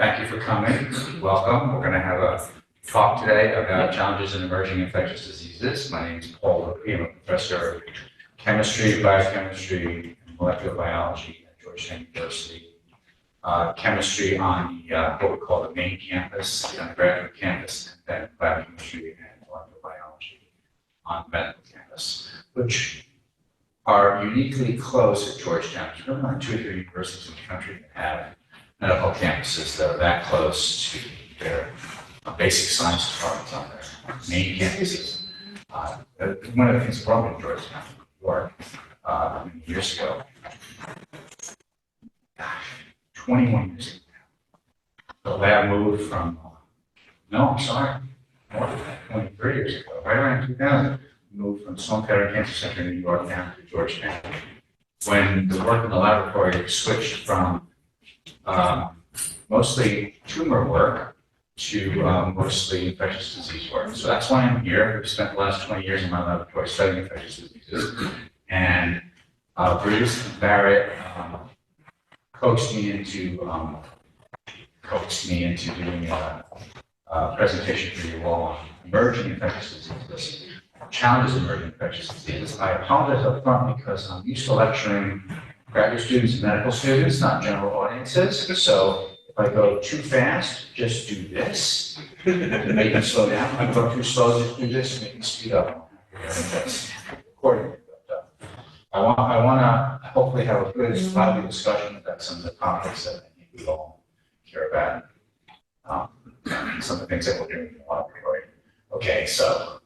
Thank you for coming. Welcome. We're going to have a talk today about challenges in emerging infectious diseases. My name is Paul Roepe. I'm a professor of chemistry, biochemistry, and molecular biology at Georgetown University. Chemistry on the what we call the main campus, the undergraduate campus, and then biochemistry and molecular biology on the medical campus, which are uniquely close at Georgetown. There's really only 2 or 3 universities in the country that have medical campuses that are that close to their basic science departments on their main campuses. One of the things that brought me to Georgetown, New York, many years ago, 21 years ago now, the lab moved from, more than that, 23 years ago, right around 2000, moved from Sloan Kettering Cancer Center in New York down to Georgetown. When the work in the laboratory switched from mostly tumor work to mostly infectious disease work. So that's why I'm here. I've spent the last 20 years in my laboratory studying infectious diseases. And Bruce and Barrett coaxed me into doing a presentation for you all on emerging infectious diseases, challenges in emerging infectious diseases. I apologize up front because I'm used to lecturing graduate students and medical students, not general audiences. So if I go too fast, just do this to make me slow down. If I go too slow, just do this to make me speed up. That's accordingly. I want to hopefully have a good, lively discussion about some of the topics that I think we all care about. Some of the things that we're doing in the laboratory. Okay, so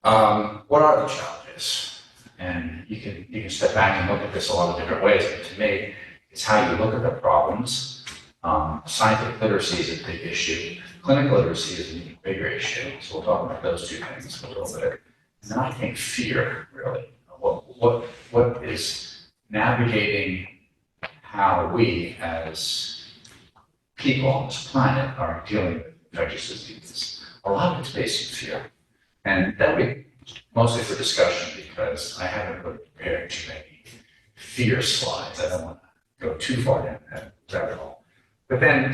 what are the challenges? And you can step back and look at this a lot of different ways. But to me, it's how you look at the problems. Scientific literacy is a big issue. Clinical literacy is an even bigger issue. So we'll talk about those 2 things a little bit. And then I think fear, really. What is navigating how we as people on this planet are dealing with infectious diseases. A lot of it's based in fear. And that'll be mostly for discussion because I haven't prepared too many fear slides. I don't want to go too far down that rabbit hole. But then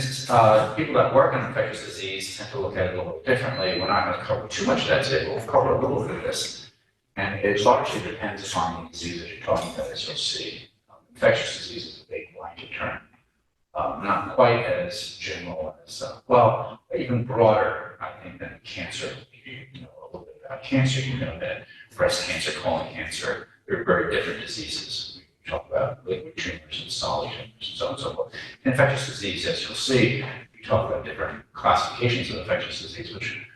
people that work on infectious disease tend to look at it a little bit differently. We're not going to cover too much of that today, but we'll cover a little bit of this. And it largely depends upon the disease that you're talking about, as you'll see. Infectious disease is a big blanket term. Not quite as general as, well, even broader, I think, than cancer. You know a little bit about cancer, you know that breast cancer, colon cancer, they're very different diseases. We talk about liquid tumors and solid tumors and so on and so forth. Infectious disease, as you'll see, we talk about different classifications of infectious disease, which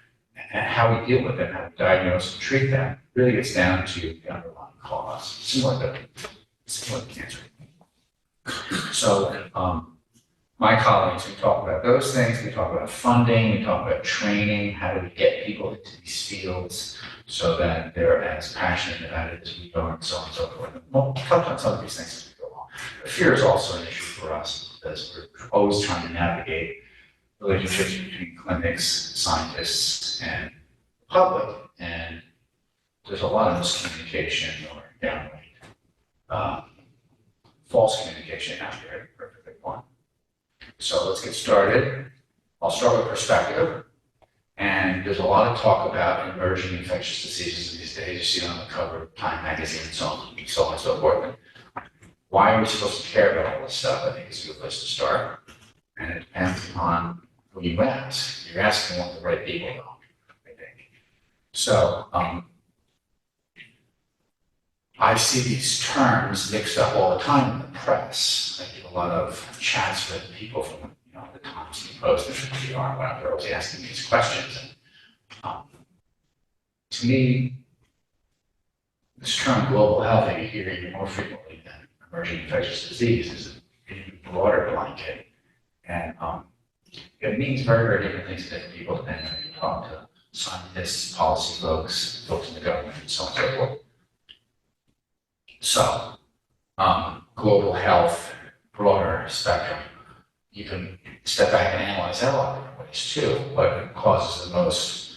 and how we deal with them, how we diagnose and treat them, really gets down to the underlying cause, similar to cancer. So my colleagues, we talk about those things, we talk about funding, we talk about training, how do we get people into these fields so that they're as passionate about it as we are, and so on and so forth. We'll touch on some of these things as we go on. But fear is also an issue for us because we're always trying to navigate relationships between clinics, scientists, and the public, and there's a lot of miscommunication or downright false communication out there, perfectly one. So let's get started. I'll start with perspective. And there's a lot of talk about emerging infectious diseases these days. You see it on the cover of Time magazine and so on and so forth. Why are we supposed to care about all this stuff? I think it's a good place to start. And it depends upon who you ask. You're asking one of the right people, though, I think. So I see these terms mixed up all the time in the press. I get a lot of chats with people from the Times and the Post and the PR and whatever. They're always asking me these questions. And to me, this term global health, I hear you more frequently than emerging infectious disease, is a broader blanket. And it means very, very different things to different people depending on who you talk to. Scientists, policy folks, folks in the government, and so on and so forth. So, global health, broader spectrum. You can step back and analyze that a lot of different ways too. What causes the most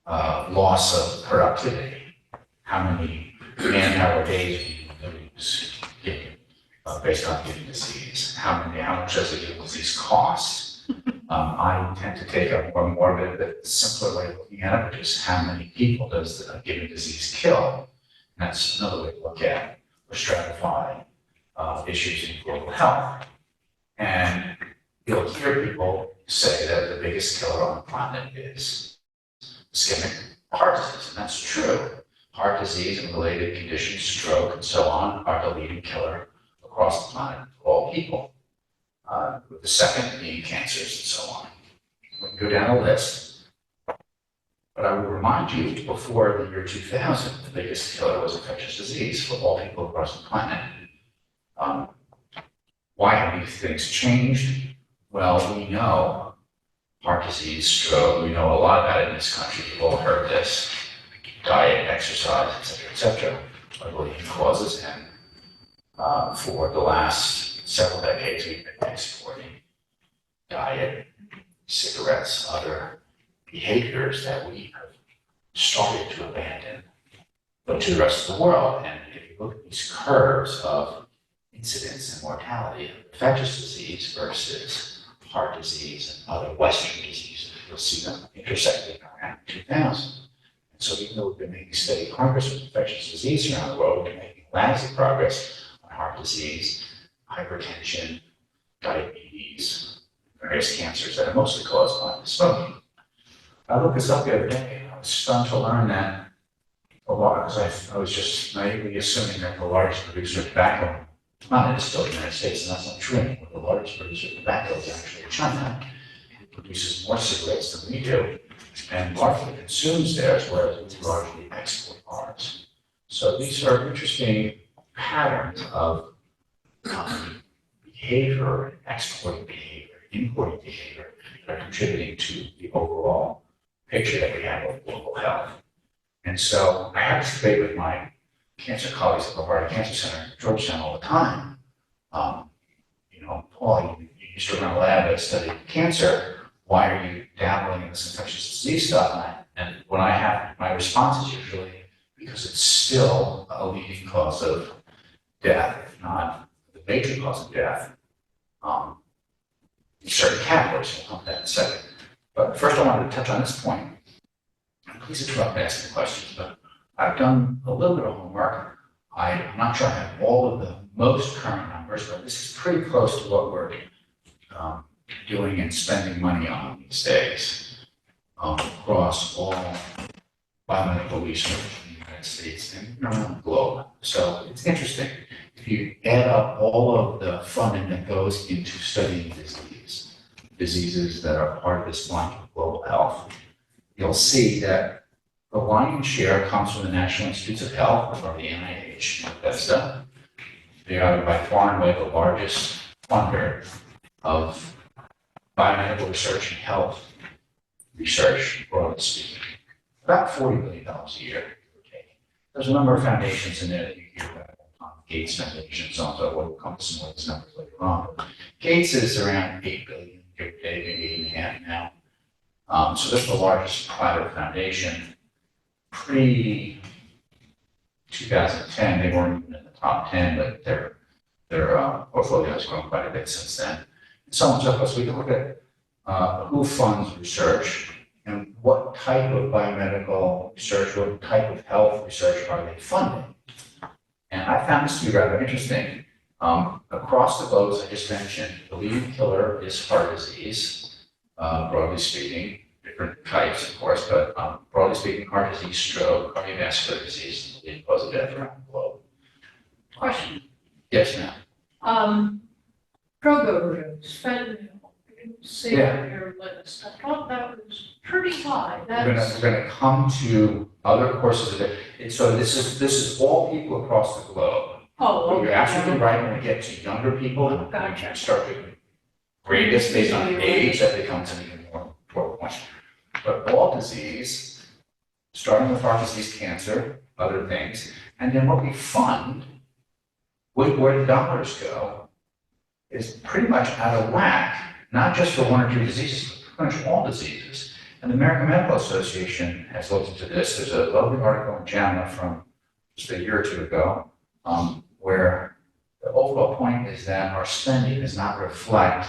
loss of productivity? How many manpower days do you lose given based on given disease. How much does a given disease cost? I tend to take a more morbid but simpler way of looking at it, which is how many people does a given disease kill? And that's another way to look at or stratify issues in global health. And you'll hear people say that the biggest killer on the planet is ischemic heart disease, and that's true. Heart disease and related conditions, stroke and so on, are the leading killer across the planet for all people. With the second being cancers and so on. We can go down the list, but I will remind you, before the year 2000, the biggest killer was infectious disease for all people across the planet. Why have these things changed? Well, we know heart disease, stroke, we know a lot about it in this country. You've all heard this. Diet, exercise, et cetera, are the leading causes. And for the last several decades, we've been exporting diet, cigarettes, other behaviors that we have started to abandon, but to the rest of the world. And if you look at these curves of incidence and mortality of infectious disease versus heart disease and other Western diseases, you'll see them intersecting around 2000. And so even though we've been making steady progress with infectious disease around the world, we've been making lasting progress on heart disease, hypertension, diabetes, various cancers that are mostly caused by smoking. I looked this up the other day. I was stunned to learn that a lot, because I was just naively assuming that the largest producer of tobacco on the planet is still the United States, and that's not true anymore. The largest producer of tobacco is actually China. It produces more cigarettes than we do, and largely consumes theirs, whereas we largely export ours. So these are interesting patterns of company behavior, exporting behavior, importing behavior that are contributing to the overall picture that we have of global health. And so I have this debate with my cancer colleagues at the Harvard Cancer Center at Georgetown all the time. Paul, you used to run a lab that studied cancer. Why are you dabbling in this infectious disease stuff? And when I have, my response is usually because it's still a leading cause of death, if not the major cause of death, in certain categories. We'll come to that in a second. But first, I wanted to touch on this point. And please interrupt me asking questions, but I've done a little bit of homework. I'm not sure I have all of the most current numbers, but this is pretty close to what we're doing and spending money on these days across all biomedical research in the United States and around the globe. So it's interesting. If you add up all of the funding that goes into studying diseases that are part of this blanket of global health, you'll see that the lion's share comes from the National Institutes of Health, or the NIH, Bethesda. They are by far and away the largest funder of biomedical research and health research, broadly speaking. About $40 billion a year, give or take. There's a number of foundations in there that you hear about, Gates Foundation and so on, so we'll come to some of these numbers later on. Gates is around $8 billion, give or take, maybe $8.5 now. So that's the largest private foundation. Pre-2010, they weren't even in the top 10, but their portfolio has grown quite a bit since then. And so on and so forth. So we can look at who funds research and what type of biomedical research, what type of health research are they funding. And I found this to be rather interesting. Across the globe, as I just mentioned, the leading killer is heart disease, broadly speaking. Different types, of course, but broadly speaking, heart disease, stroke, cardiovascular disease, the leading cause of death around the globe. Question. Yes, ma'am. Drug overdose, fentanyl, you see Yeah. on your list. I thought that was pretty high. We're gonna come to other courses of it. So this is all people across the globe. Oh, But okay. you're absolutely right. When we get to younger people, we Gotcha. can start to grade this based on age. That becomes an even more important point. But all disease, starting with heart disease, cancer, other things, and then what we fund, where the dollars go, is pretty much out of whack, not just for one or two diseases, but pretty much all diseases. And the American Medical Association has looked into this. There's a lovely article in JAMA from just a year or two ago, where overall point is that our spending does not reflect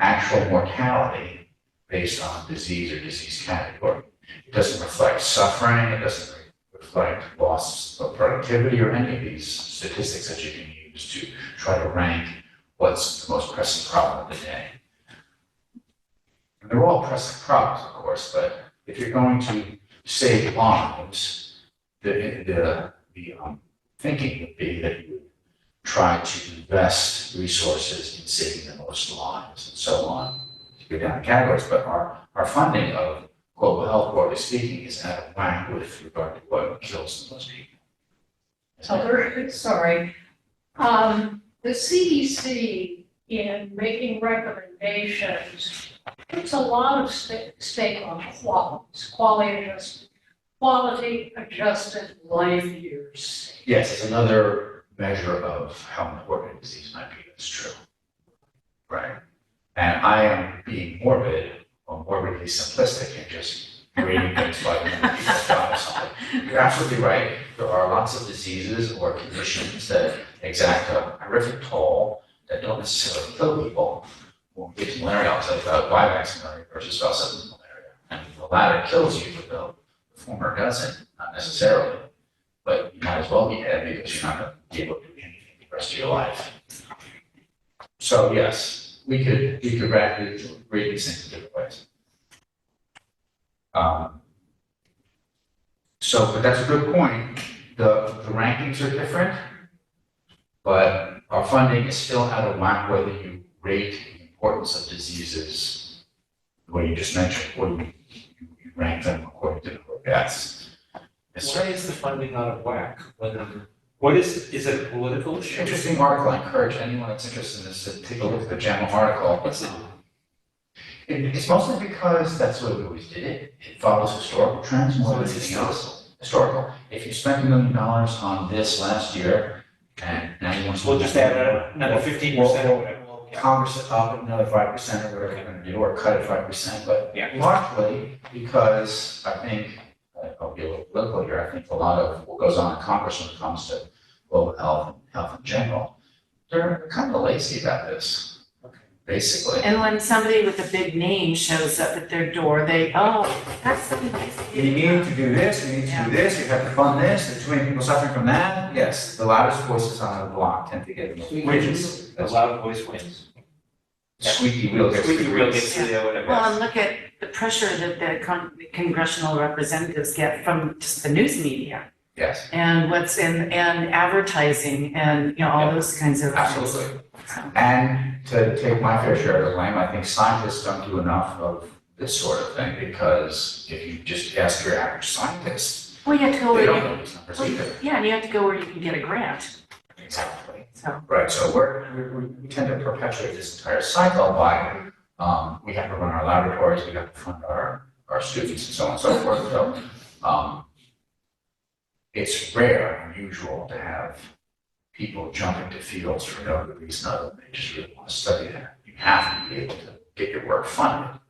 actual mortality based on disease or disease category. It doesn't reflect suffering, it doesn't reflect loss of productivity or any of these statistics that you can use to try to rank what's the most pressing problem of the day. And they're all pressing problems, of course, but if you're going to save lives, the thinking would be that you would try to invest resources in saving the most lives and so on, to go down the categories. But our funding of global health, broadly speaking, is out of whack with regard to what kills the most people. Sorry. The CDC, in making recommendations, puts a lot of stake on quality adjusted life years. Yes, it's another measure of how important a disease might be. That's true. Right. And I am being morbid or morbidly simplistic and just grading things by the number of people die or something. You're absolutely right. There are lots of diseases or conditions that exact a horrific toll that don't necessarily kill people. When we get to malaria, I'll tell you about Vivax malaria versus Valsipin malaria. And the latter kills you, but the former doesn't, not necessarily. But you might as well be dead because you're not going to be able to do anything the rest of your life. So yes, we could rate these things in different ways. But that's a good point. The rankings are different, but our funding is still out of whack whether you rate the importance of diseases the way you just mentioned, or you rank them according to the number of deaths. Why is the funding out of whack? What is it a political issue? Interesting article. I encourage anyone that's interested in this to take a look at the JAMA article. What's it? It's mostly because that's the way we always did it. It follows historical trends more than anything else. Historical. If you spent $1 million on this last year, and now you want to. We'll just add another 15% or whatever. Congress up another 5% or whatever they're going to do, or cut it 5%, but Yeah. largely because I think, I'll be a little political here, I think a lot of what goes on in Congress when it comes to global health and health in general, they're kind of lazy about this, basically. And when somebody with a big name shows up at their door, that's something nice. You need to do this, you need to do this, you have to fund this, there's too many people suffering from that. Yes, the loudest voices on the block tend to get the most wins. A loud voice wins. Squeaky wheel gets Squeaky the wheel grease. gets the whatever. Well, and look at the pressure that the congressional representatives get from just the news media Yes, and and advertising and, all those kinds of. absolutely. So, And to take my fair share of the blame, I think scientists don't do enough of this sort of thing, because if you just ask your average scientist, Well, you have to go they where don't know you, these numbers either. yeah, and you have to go where you can get a grant, Exactly. so. Right, so we tend to perpetuate this entire cycle by, we have to run our laboratories, we have to fund our students and so on and so forth. So, it's rare and unusual to have people jump into fields for no good reason other than they just really want to study that. You have to be able to get your work funded.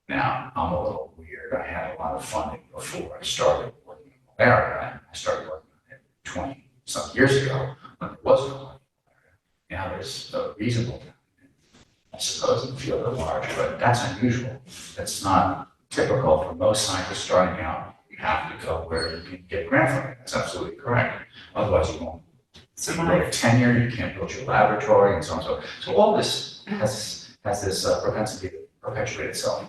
Now, I'm a little weird. I had a lot of funding before I started working in malaria. I started working on it 20-some years ago when there was no money. Now there's a reasonable, I suppose, in the field at large, but that's unusual. That's not typical for most scientists starting out. You have to go where you can get grant funding. That's absolutely correct. Otherwise, you won't. So you go to tenure, you can't build your laboratory, and so on and so forth. So all this has this propensity to perpetuate itself.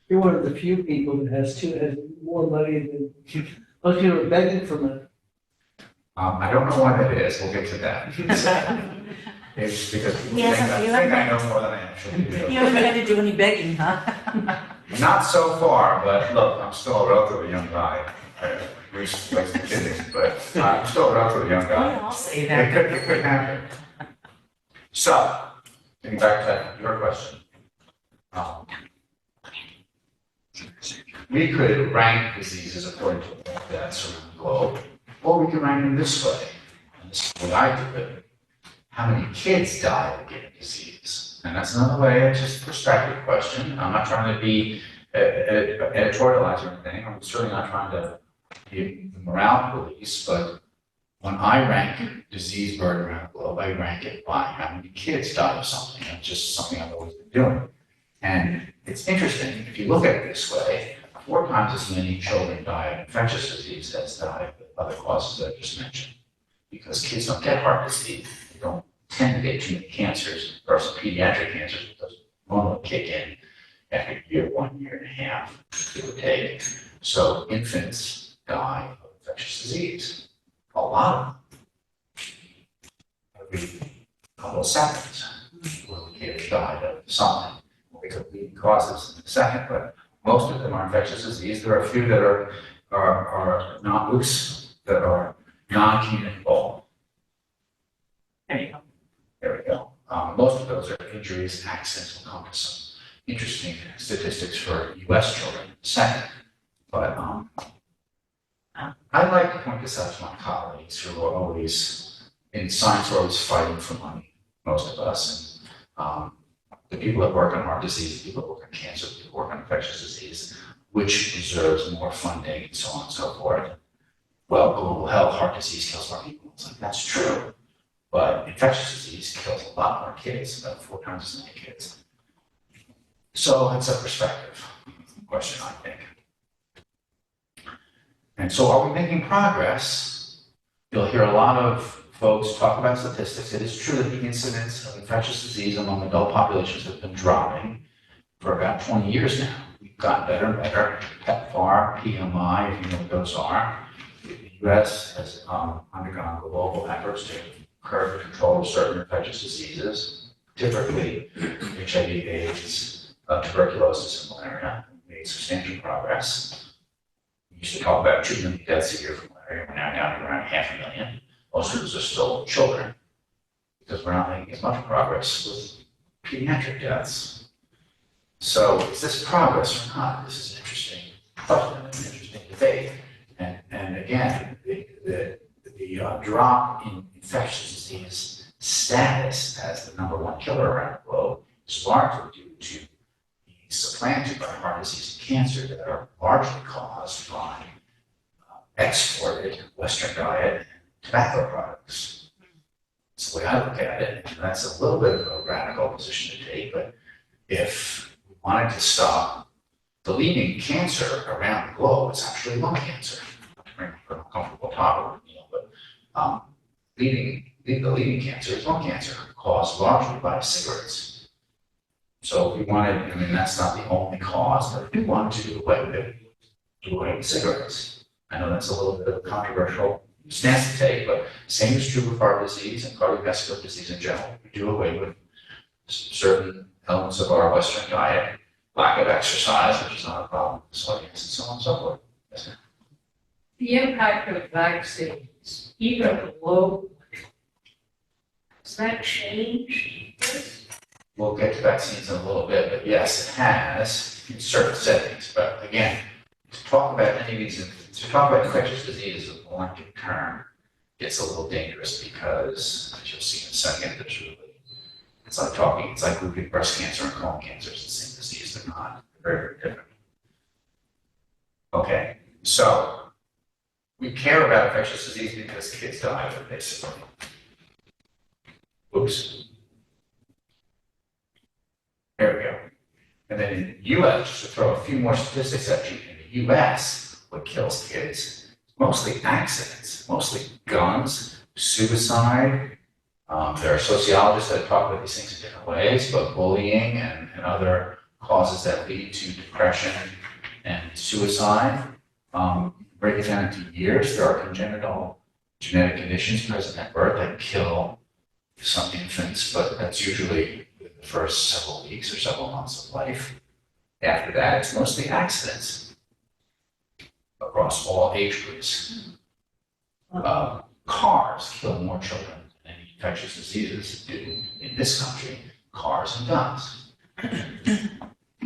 You're one of the few people that has more money than most people are begging for money. I don't know why that is. We'll get to that. It's because people Yes, think I know more than I actually do. You haven't had to do any begging, huh? Not so far, but look, I'm still a relatively young guy. Reese likes to kid me, but I'm still a relatively young guy. I'll say It that. could happen. So, getting back to your question. We could rank diseases according to deaths around the globe, or we could rank them this way. And this is the way I do it. How many kids die of getting disease? And that's another way, it's just a perspective question. I'm not trying to be editorialize or anything. I'm certainly not trying to give the morale police, but when I rank disease burden around the globe, I rank it by how many kids die of something. It's just something I've always been doing. And it's interesting, if you look at it this way, 4 times as many children die of infectious disease as die of other causes that I just mentioned. Because kids don't get heart disease, they don't tend to get too many cancers, versus pediatric cancers, because normally kick in after year, 1 year and a half, give or take. So infants die of infectious disease. A lot of them. Every couple of seconds, little kids died of something. We could lead causes in a second, but most of them are infectious disease. There are a few that are not loose, that are non-communicable. There you go. There we go. Most of those are injuries, accidents, will come to some interesting statistics for US children in a second. But I'd like to point this out to my colleagues who are always, in science, we're always fighting for money, most of us. And the people that work on heart disease, people that work on cancer, people that work on infectious disease, which deserves more funding and so on and so forth. Well, global health, heart disease kills more people. It's like, that's true. But infectious disease kills a lot more kids, about 4 times as many kids. So it's a perspective question, I think. And so are we making progress? You'll hear a lot of folks talk about statistics. It is true that the incidence of infectious disease among adult populations has been dropping for about 20 years now. We've gotten better and better. PEPFAR, PMI, if you know what those are. The US has undergone global efforts to curb and control certain infectious diseases, typically HIV, AIDS, tuberculosis, and malaria. We made substantial progress. We used to talk about 2 million deaths a year from malaria. We're now down to around 500,000. Most of those are still children, because we're not making as much progress with pediatric deaths. So is this progress or not? This is an interesting question, an interesting debate. And again, the drop in infectious disease status as the #1 killer around the globe is largely due to being supplanted by heart disease and cancer that are largely caused by exported Western diet and tobacco products. That's the way I look at it. And that's a little bit of a radical position to take, but if we wanted to stop the leading cancer around the globe, it's actually lung cancer. To bring an uncomfortable topic, but the leading cancer is lung cancer, caused largely by cigarettes. So if we wanted, that's not the only cause, but if we wanted to do away with it, do away with cigarettes. I know that's a little bit of a controversial stance to take, but same is true with heart disease and cardiovascular disease in general. We do away with certain elements of our Western diet, lack of exercise, which is not a problem, audience, and so on and so forth. Yes, ma'am. The impact of vaccines, even globally, has that changed? We'll get to vaccines in a little bit, but yes, it has in certain settings. But again, to talk about any of these, to talk about infectious disease as a blanket term gets a little dangerous because, as you'll see in a second, it's like grouping breast cancer and colon cancer as the same disease. They're not. They're very, very different. Okay, so we care about infectious disease because kids die of it, basically. Oops. There we go. And then in the US, just to throw a few more statistics at you, in the US, what kills kids is mostly accidents, mostly guns, suicide. There are sociologists that talk about these things in different ways, but bullying and other causes that lead to depression and suicide. Break it down into years. There are congenital genetic conditions present at birth that kill some infants, but that's usually within the first several weeks or several months of life. After that, it's mostly accidents across all age groups. Cars kill more children than any infectious diseases do in this country, cars and guns.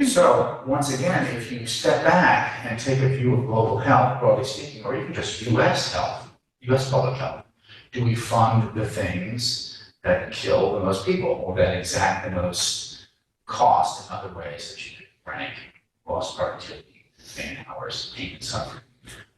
So, once again, if you step back and take a view of global health, broadly speaking, or even just US health, US public health, do we fund the things that kill the most people or that exact the most cost in other ways that you could rank lost productivity, man hours, pain and suffering?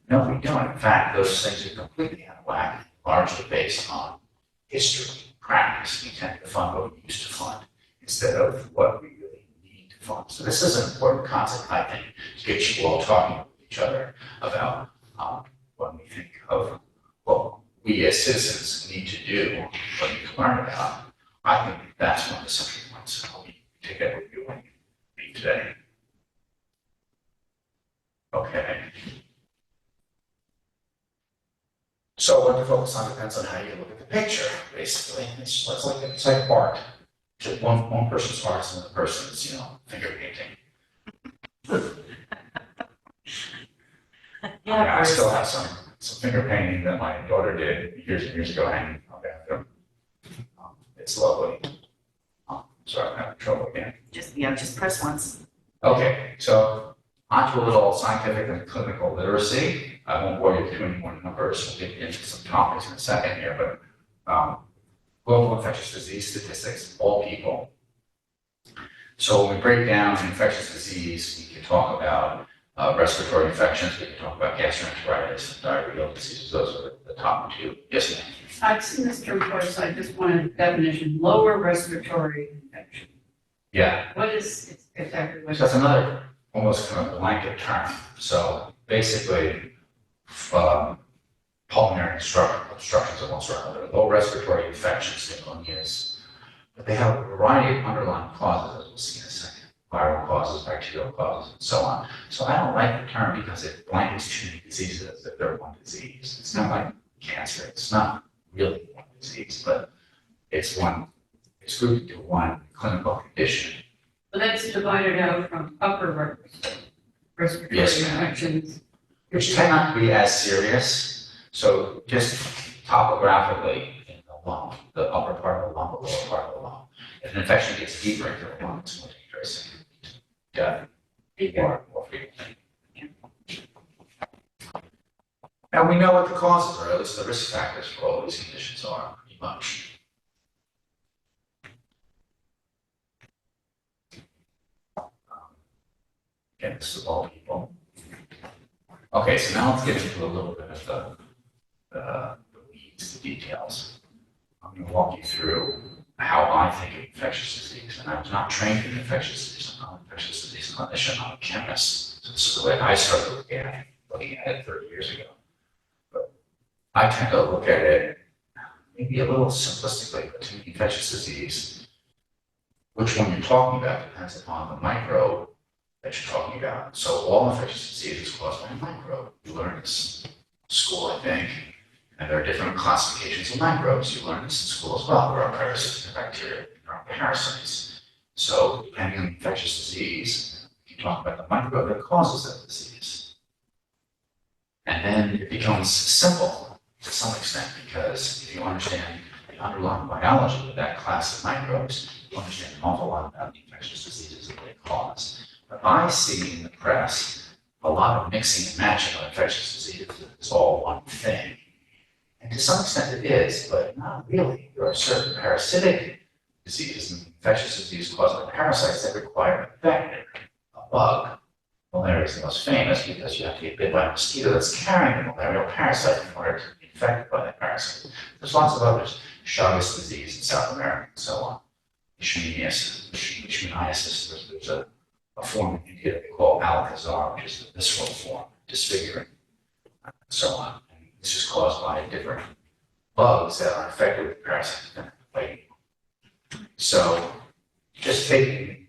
No, we don't. In fact, those things are completely out of whack. largely based on history, practice. We tend to fund what we used to fund instead of what we really need to fund. So this is an important concept, I think, to get you all talking with each other about when we think of what we as citizens need to do, what we can learn about. I think that's one of the central points. I'll take that with you and read today. Okay. So what to focus on depends on how you look at the picture, basically. It's like art. Just one person's art is another person's, finger painting. I still have some finger painting that my daughter did years and years ago hanging in my bathroom. It's lovely. Sorry, I'm having trouble again. Just press once. Okay, so on to a little scientific and clinical literacy. I won't bore you with too many more numbers. We'll get into some topics in a second here, but global infectious disease statistics, all people. So when we break down infectious disease, we can talk about respiratory infections, we can talk about gastroenteritis, diarrheal diseases. Those are the top two. Yes, ma'am. I've seen this term before, so I just wanted a definition, lower respiratory infection. Yeah. What is exactly what? So that's another almost kind of blanket term. So basically, pulmonary obstructions of one sort or another, low respiratory infections, pneumonias, but they have a variety of underlying causes, as we'll see in a second. Viral causes, bacterial causes, and so on. So I don't like the term because it blankets too many diseases as if they're one disease. It's not like cancer. It's not really one disease, but it's grouped into one clinical condition. But that's divided out from upper respiratory Yes, ma'am. infections. Which tend not to be as serious. So just topographically in the lung, the upper part of the lung, the lower part of the lung. If an infection gets deeper into the lung, it's more dangerous and death more frequently. And we know what the causes are, at least the risk factors for all these conditions are, pretty much. Again, this is all people. Okay, so now let's get into a little bit of the weeds, the details. I'm going to walk you through how I think of infectious disease. And I was not trained in infectious disease. I'm not an infectious disease clinician, I'm a chemist. So this is the way I started looking at it 30 years ago. But I tend to look at it maybe a little simplistically, but to me, infectious disease, which one you're talking about depends upon the microbe that you're talking about. So all infectious disease is caused by a microbe. You learn this in school, I think, and there are different classifications of microbes. You learn this in school as well. There are parasites and bacteria, there are parasites. So depending on infectious disease, you can talk about the microbe that causes that disease. And then it becomes simple to some extent, because if you understand the underlying biology of that class of microbes, you understand an awful lot about the infectious diseases that they cause. But I see in the press a lot of mixing and matching of infectious diseases. It's all one thing. And to some extent it is, but not really. There are certain parasitic diseases and infectious disease caused by parasites that require a vector, a bug. Malaria is the most famous because you have to get bit by a mosquito that's carrying the malarial parasite in order to be infected by that parasite. There's lots of others. Chagas disease in South America and so on. Leishmaniasis, there's a form in India that they call Alcazar, which is the visceral form, disfiguring, and so on. And this is caused by different bugs that are infected with parasites that bite you. So just taking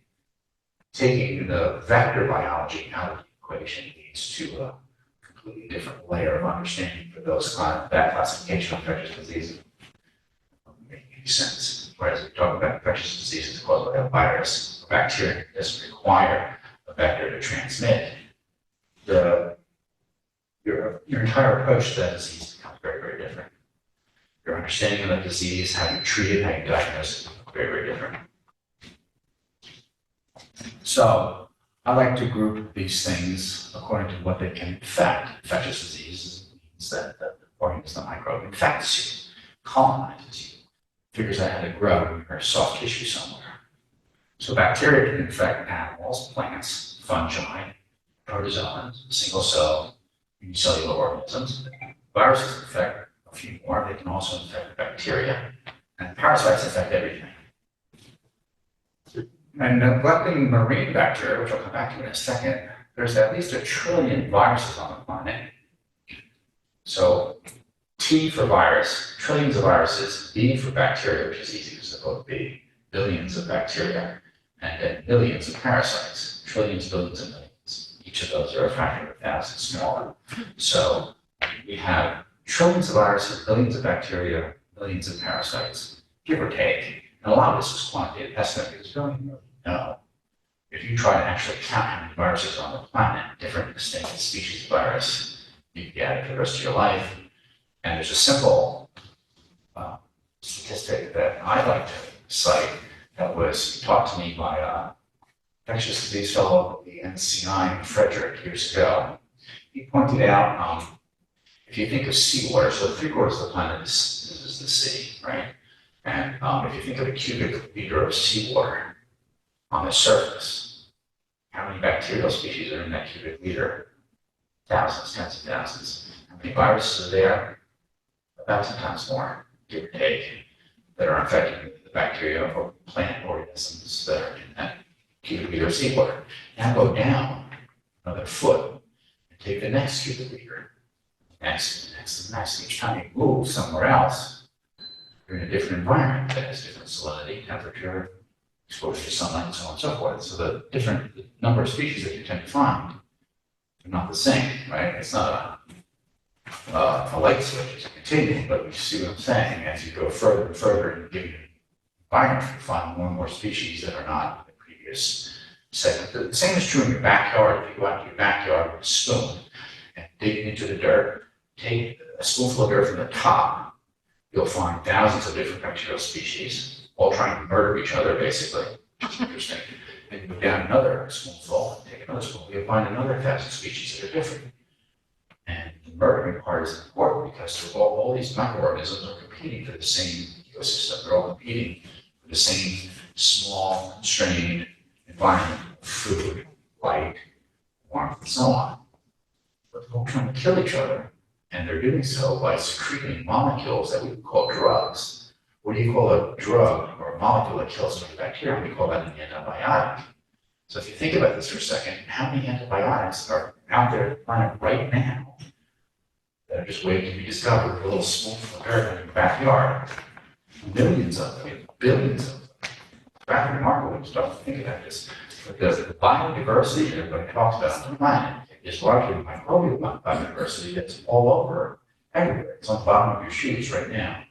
the vector biology out of the equation leads to a completely different layer of understanding for that classification of infectious diseases. Doesn't make any sense. Whereas we talk about infectious diseases caused by a virus or bacteria, it doesn't require a vector to transmit. Your entire approach to that disease becomes very, very different. Your understanding of the disease, how you treat it, how you diagnose it, becomes very, very different. So I like to group these things according to what they can infect. Infectious disease means that the organism, the microbe, infects you, colonizes you, figures out how to grow in your soft tissue somewhere. So bacteria can infect animals, plants, fungi, protozoans, single cell, unicellular organisms. Viruses infect a few more. They can also infect bacteria, and parasites infect everything. And neglecting marine bacteria, which I'll come back to in a second, there's at least 1 trillion viruses on the planet. So T for virus, trillions of viruses, B for bacteria, which is easy to suppose B, billions of bacteria, and then millions of parasites, trillions, billions, and millions. Each of those are a factor of 1,000 smaller. So we have trillions of viruses, billions of bacteria, millions of parasites, give or take. And a lot of this is quantitative estimate because we don't even really know. If you try to actually count how many viruses are on the planet, different distinct species of virus, you can get it for the rest of your life. And there's a simple statistic that I like to cite that was taught to me by a infectious disease fellow at the NCI in Frederick years ago. He pointed out, if you think of seawater, so 3/4 of the planet is the sea, right? And if you think of a cubic meter of seawater on the surface, how many bacterial species are in that cubic meter? Thousands, tens of thousands. How many viruses are there? 1,000 times more, give or take, that are infecting the bacteria or plant organisms that are in that cubic meter of seawater. Now go down another foot and take the next cubic meter. Next. Each time you move somewhere else, you're in a different environment that has different salinity, temperature, exposure to sunlight, and so on and so forth. So the different number of species that you tend to find are not the same, right? It's not a light switch, it's a continuum, but you see what I'm saying? As you go further and further in a given environment, you find more and more species that are not in the previous segment. The same is true in your backyard. If you go out to your backyard with a spoon and dig into the dirt, take a spoonful of dirt from the top, you'll find thousands of different bacterial species, all trying to murder each other, basically. It's interesting. Then you go down another spoonful, take another spoonful, you'll find another 1,000 species that are different. And the murdering part is important because all these microorganisms are competing for the same ecosystem. They're all competing for the same small, constrained environment of food, light, warmth, and so on. But they're all trying to kill each other. And they're doing so by secreting molecules that we call drugs. What do you call a drug or a molecule that kills the bacteria? We call that an antibiotic. So if you think about this for a second, how many antibiotics are out there on the planet right now that are just waiting to be discovered with a little spoonful of dirt in your backyard? Millions of them, billions of them. It's rather remarkable when you start to think about this. Because the biodiversity that everybody talks about on the planet is largely microbial biodiversity that's all over, everywhere. It's on the bottom of your shoes right now.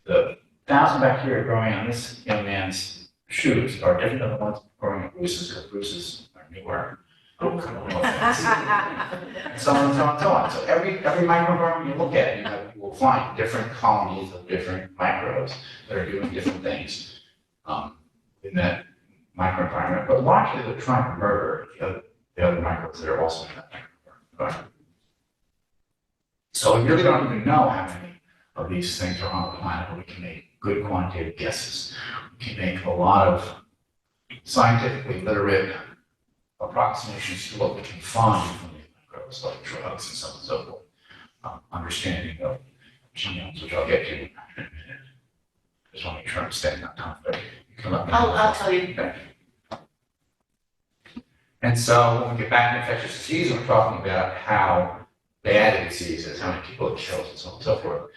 The 1,000 bacteria growing on this young man's shoes are different than the ones growing on Bruce's, because Bruce's are newer. Oh, come on. And so on and so on and so on. So every microenvironment you look at, you will find different colonies of different microbes that are doing different things in that microenvironment. But largely they're trying to murder the other microbes that are also in that microenvironment. So we really don't even know how many of these things are on the planet, but we can make good quantitative guesses. We can make a lot of scientifically literate approximations to what we can find from these microbes, like drugs and so on and so forth. Understanding of genomes, which I'll get to in a minute. Just want to make sure I'm staying on time, but you can let me know. I'll tell you. Okay. And so when we get back to infectious disease, we're talking about how bad a disease is, how many people it kills, and so on and so forth.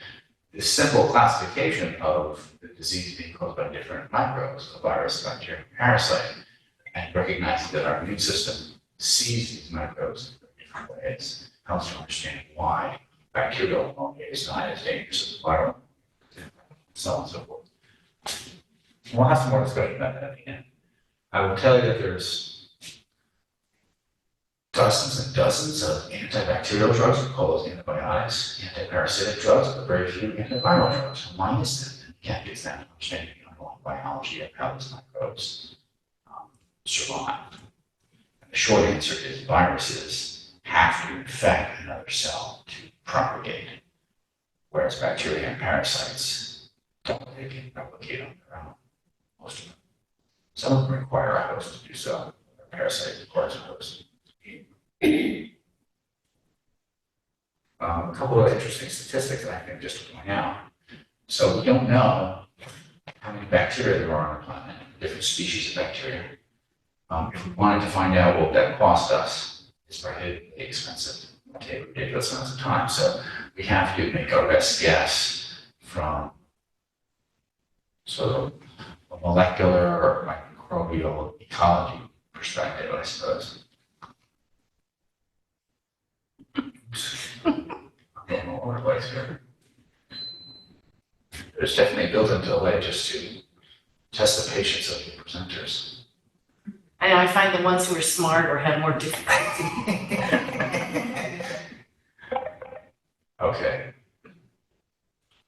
This simple classification of the disease being caused by different microbes, a virus, a bacteria, a parasite, and recognizing that our immune system sees these microbes in different ways, helps to understand why bacterial pneumonia is not as dangerous as viral, so on and so forth. We'll have some more discussion about that at the end. I will tell you that there's dozens and dozens of antibacterial drugs, we call those antibiotics, antiparasitic drugs, but very few antiviral drugs. Why is that? You can't get that understanding the underlying biology of how these microbes survive. And the short answer is viruses have to infect another cell to propagate, whereas bacteria and parasites don't, they can replicate on their own, most of them. Some of them require a host to do so. A parasite requires a host. A couple of interesting statistics that I think just to point out. So we don't know how many bacteria there are on the planet, different species of bacteria. If we wanted to find out what that cost us, it's prohibitively expensive. It would take ridiculous amounts of time. So we have to make our best guess from sort of a molecular or microbial ecology perspective, I suppose. I'm going all over the place here. There's definitely built into a way just to test the patience of the presenters. I know, I find the ones who are smart or have more difficulty. Okay.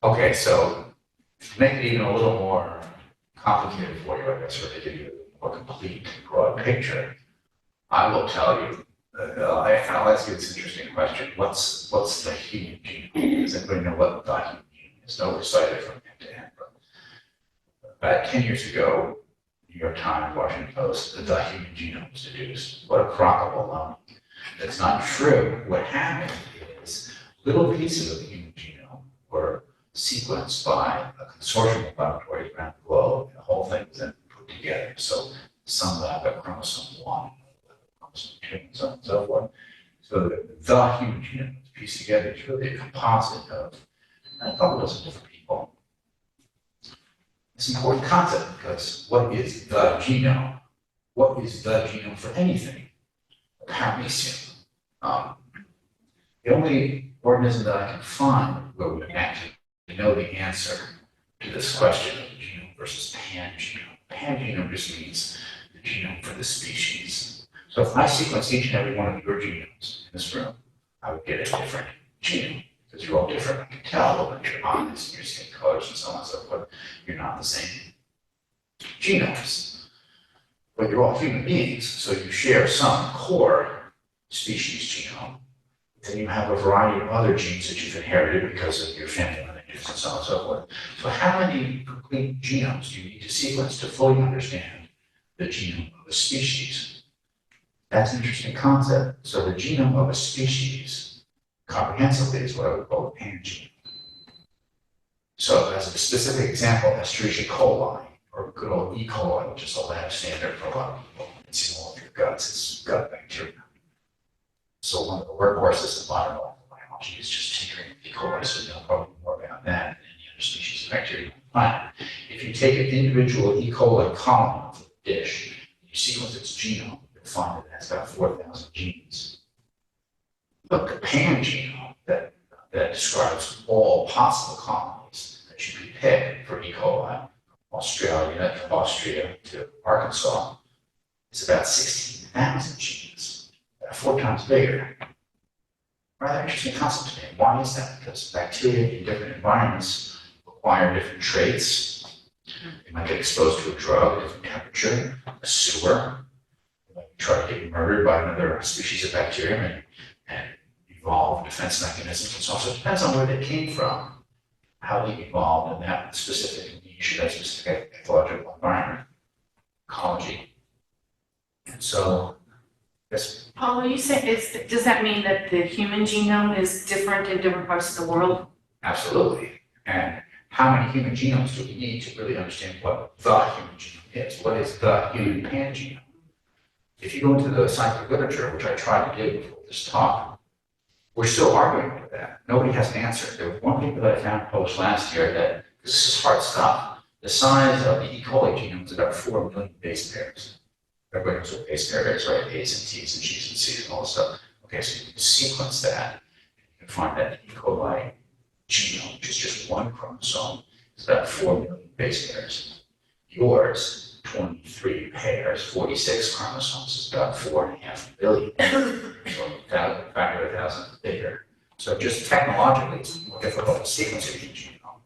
Okay, so to make it even a little more complicated for you, I guess, or to give you a more complete, broad picture, I will tell you, I'll ask you this interesting question. What's the human genome? Does anybody know what the human genome is? No, recited from end to end. But about 10 years ago, New York Times, Washington Post, the human genome was deduced. What a crock of baloney. That's not true. What happened is little pieces of the human genome were sequenced by a consortium of laboratories around the globe, and the whole thing was then put together. So some lab at chromosome 1, chromosome 2, and so on and so forth. So the human genome was pieced together. It's really a composite of a couple dozen different people. It's an important concept because what is the genome? What is the genome for anything? A paramecium. The only organism that I can find where we actually know the answer to this question of genome versus pangenome. Pangenome just means the genome for the species. So if I sequence each and every one of your genomes in this room, I would get a different genome because you're all different. I can tell when your eyes and your skin colors and so on and so forth. You're not the same genomes, but you're all human beings, so you share some core species genome. Then you have a variety of other genes that you've inherited because of your family lineages and so on and so forth. So how many complete genomes do you need to sequence to fully understand the genome of a species? That's an interesting concept. So the genome of a species comprehensively is what I would call a pangenome. So as a specific example, Escherichia coli, or good old E. coli, which is a lab standard for a lot of people. It's in all of your guts, it's gut bacteria. So one of the workhorses of modern molecular biology is just tinkering with E. coli, so you'll probably know more about that than any other species of bacteria on the planet. If you take an individual E. coli colony off of a dish, and you sequence its genome, you'll find that it has about 4,000 genes. But the pangenome that describes all possible colonies that you could pick for E. coli, Australia to Austria to Arkansas, is about 16,000 genes, 4 times bigger. Rather interesting concept to me. Why is that? Because bacteria in different environments require different traits. They might get exposed to a drug at a different temperature, a sewer. They might try to get murdered by another species of bacteria and evolve defense mechanisms and so on. So it depends on where they came from, how they evolved in that specific niche, that specific ecological environment, ecology. And so, yes. Paul, are you saying, does that mean that the human genome is different in different parts of the world? Absolutely. And how many human genomes do we need to really understand what the human genome is? What is the human pangenome? If you go into the scientific literature, which I tried to do before this talk, we're still arguing over that. Nobody has an answer. There was one paper that I found published last year that, this is hard stuff, the size of the E. coli genome is about 4 million base pairs. Everybody knows what base pair is, right? A's and T's and G's and C's and all this stuff. Okay, so you can sequence that. You can find that E. coli genome, which is just one chromosome, is about 4 million base pairs. Yours, 23 pairs, 46 chromosomes, is about 4.5 billion. So a factor of 1,000 bigger. So just technologically, it's more difficult to sequence a human genome.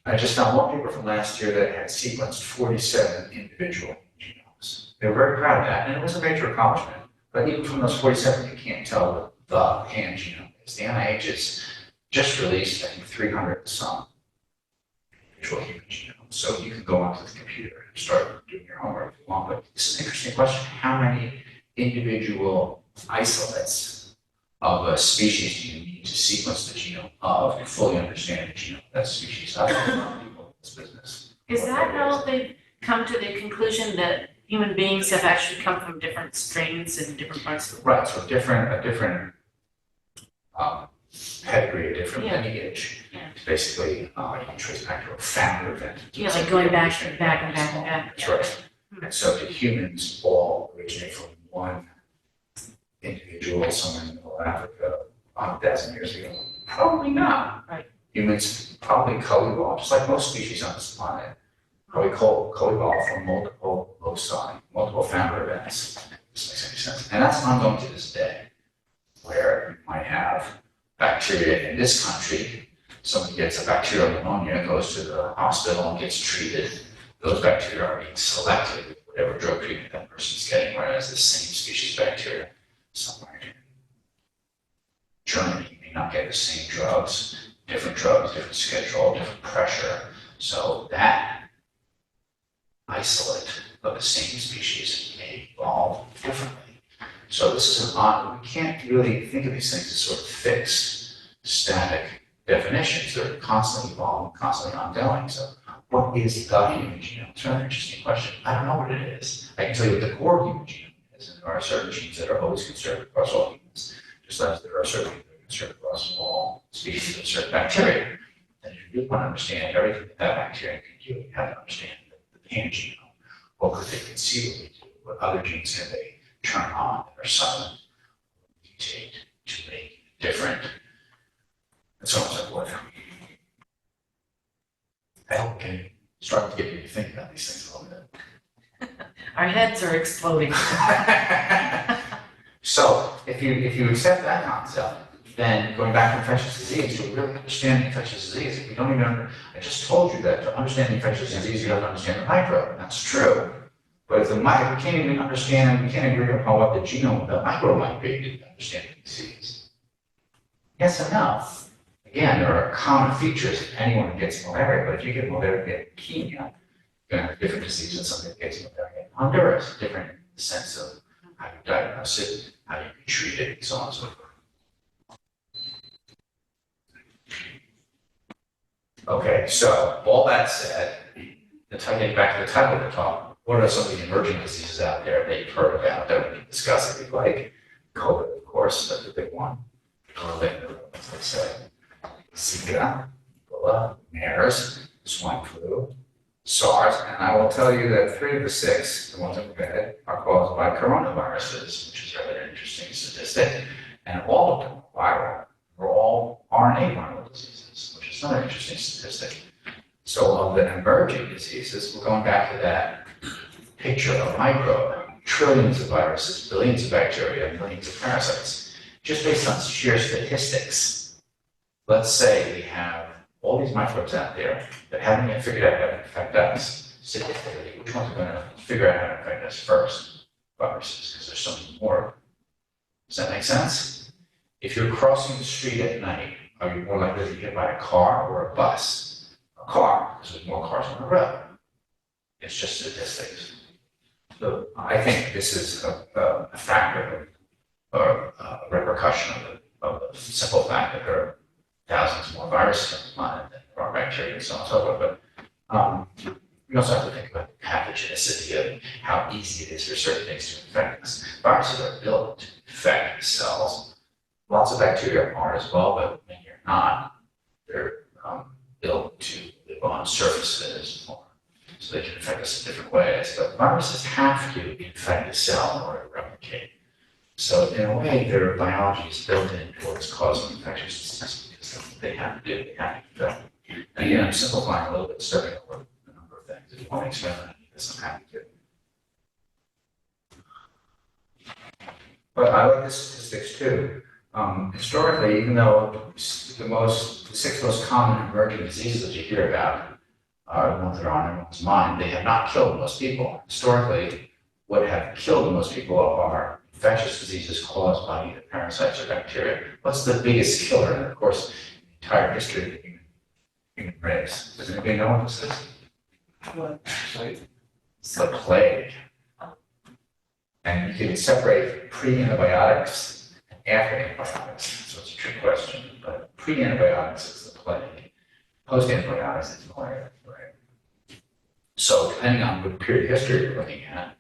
I just found one paper from last year that had sequenced 47 individual genomes. They were very proud of that, and it was a major accomplishment. But even from those 47, you can't tell what the pangenome is. The NIH has just released, I think, 300 and some individual human genomes. So you can go onto the computer and start doing your homework if you want. But this is an interesting question. How many individual isolates of a species do you need need to sequence the genome of and fully understand the genome of that species. I don't know people in this business. Is that how they come to the conclusion that human beings have actually come from different strains in different parts of the world? Right, so a different pedigree, a different Yeah. lineage. Yeah. It's basically, you can trace back to a founder event. Yeah, like going back and back and back and back. That's right. And so did humans all originate from one individual somewhere in the middle of Africa 100,000 years ago? Probably not. Right. Humans probably co-evolved, just like most species on this planet, probably co-evolved from multiple loci, multiple founder events. This makes any sense. And that's ongoing to this day, where you might have bacteria in this country, somebody gets a bacterial pneumonia, goes to the hospital and gets treated. Those bacteria are being selected with whatever drug treatment that person's getting, whereas the same species bacteria somewhere in Germany may not get the same drugs, different schedule, different pressure. So that isolate of the same species may evolve differently. So this is we can't really think of these things as sort of fixed, static definitions. They're constantly evolving, constantly ongoing. So what is the human genome? It's a really interesting question. I don't know what it is. I can tell you what the core human genome is, and there are certain genes that are always conserved across all humans, just as there are certain genes that are conserved across all species of certain bacteria. And if you really want to understand everything that bacteria can do, you have to understand the pangenome. What could they conceivably do? What other genes can they turn on that are silent, mutate to make different, and so on and so forth. I hope I can start to get you to think about these things a little bit. Our heads are exploding. So if you accept that concept, then going back to infectious disease, to really understand infectious disease, if you don't even I just told you that to understand infectious disease, you have to understand the microbe. That's true. But if we can't even understand, we can't agree upon what the genome of the microbe might be to understand the disease. Yes and no. Again, there are common features if anyone who gets malaria, but if you get malaria, you get leukemia, you're going to have a different disease than somebody that gets malaria in Honduras, different in the sense of how you diagnose it, how you can treat it, and so on and so forth. Okay, so all that said, getting back to the title of the talk, what are some of the emerging diseases out there that you've heard about that we can discuss if you'd like? COVID, of course, that's a big one. Let's say Zika, Ebola, MERS, swine flu, SARS, and I will tell you that 3 of the 6, the ones that we've had, are caused by coronaviruses, which is a rather interesting statistic, and all of them are viral. They're all RNA viral diseases, which is another interesting statistic. So of the emerging diseases, we're going back to that picture of microbe, trillions of viruses, billions of bacteria, millions of parasites. Just based on sheer statistics, let's say we have all these microbes out there that haven't yet figured out how to infect us. Statistically, which ones are going to figure out how to infect us first? Viruses, because there's so many more of them. Does that make sense? If you're crossing the street at night, are you more likely to be hit by a car or a bus? A car, because there's more cars on the road. It's just statistics. So I think this is a factor or a repercussion of the simple fact that there are thousands more viruses on the planet than there are bacteria and so on and so forth. But we also have to think about the pathogenicity of how easy it is for certain things to infect us. Viruses are built to infect cells. Lots of bacteria are as well, but many are not. They're built to live on surfaces, so they can infect us in different ways. But viruses have to infect a cell in order to replicate. So in a way, their biology is built in towards causing infectious disease because that's what they have to do. They have to infect. And again, I'm simplifying a little bit, starting over a number of things. If you want to expand on this, I'm happy to. But I like the statistics too. Historically, even though the 6 most common emerging diseases that you hear about are the ones that are on everyone's mind, they have not killed most people. Historically, what have killed most people are infectious diseases caused by either parasites or bacteria. What's the biggest killer in, of course, the entire history of the human race? Does anybody know what this is? What? The plague. And you can separate pre-antibiotics and after antibiotics, so it's a trick question, but pre-antibiotics is the plague, post-antibiotics is malaria, right? So depending on what period of history you're looking at,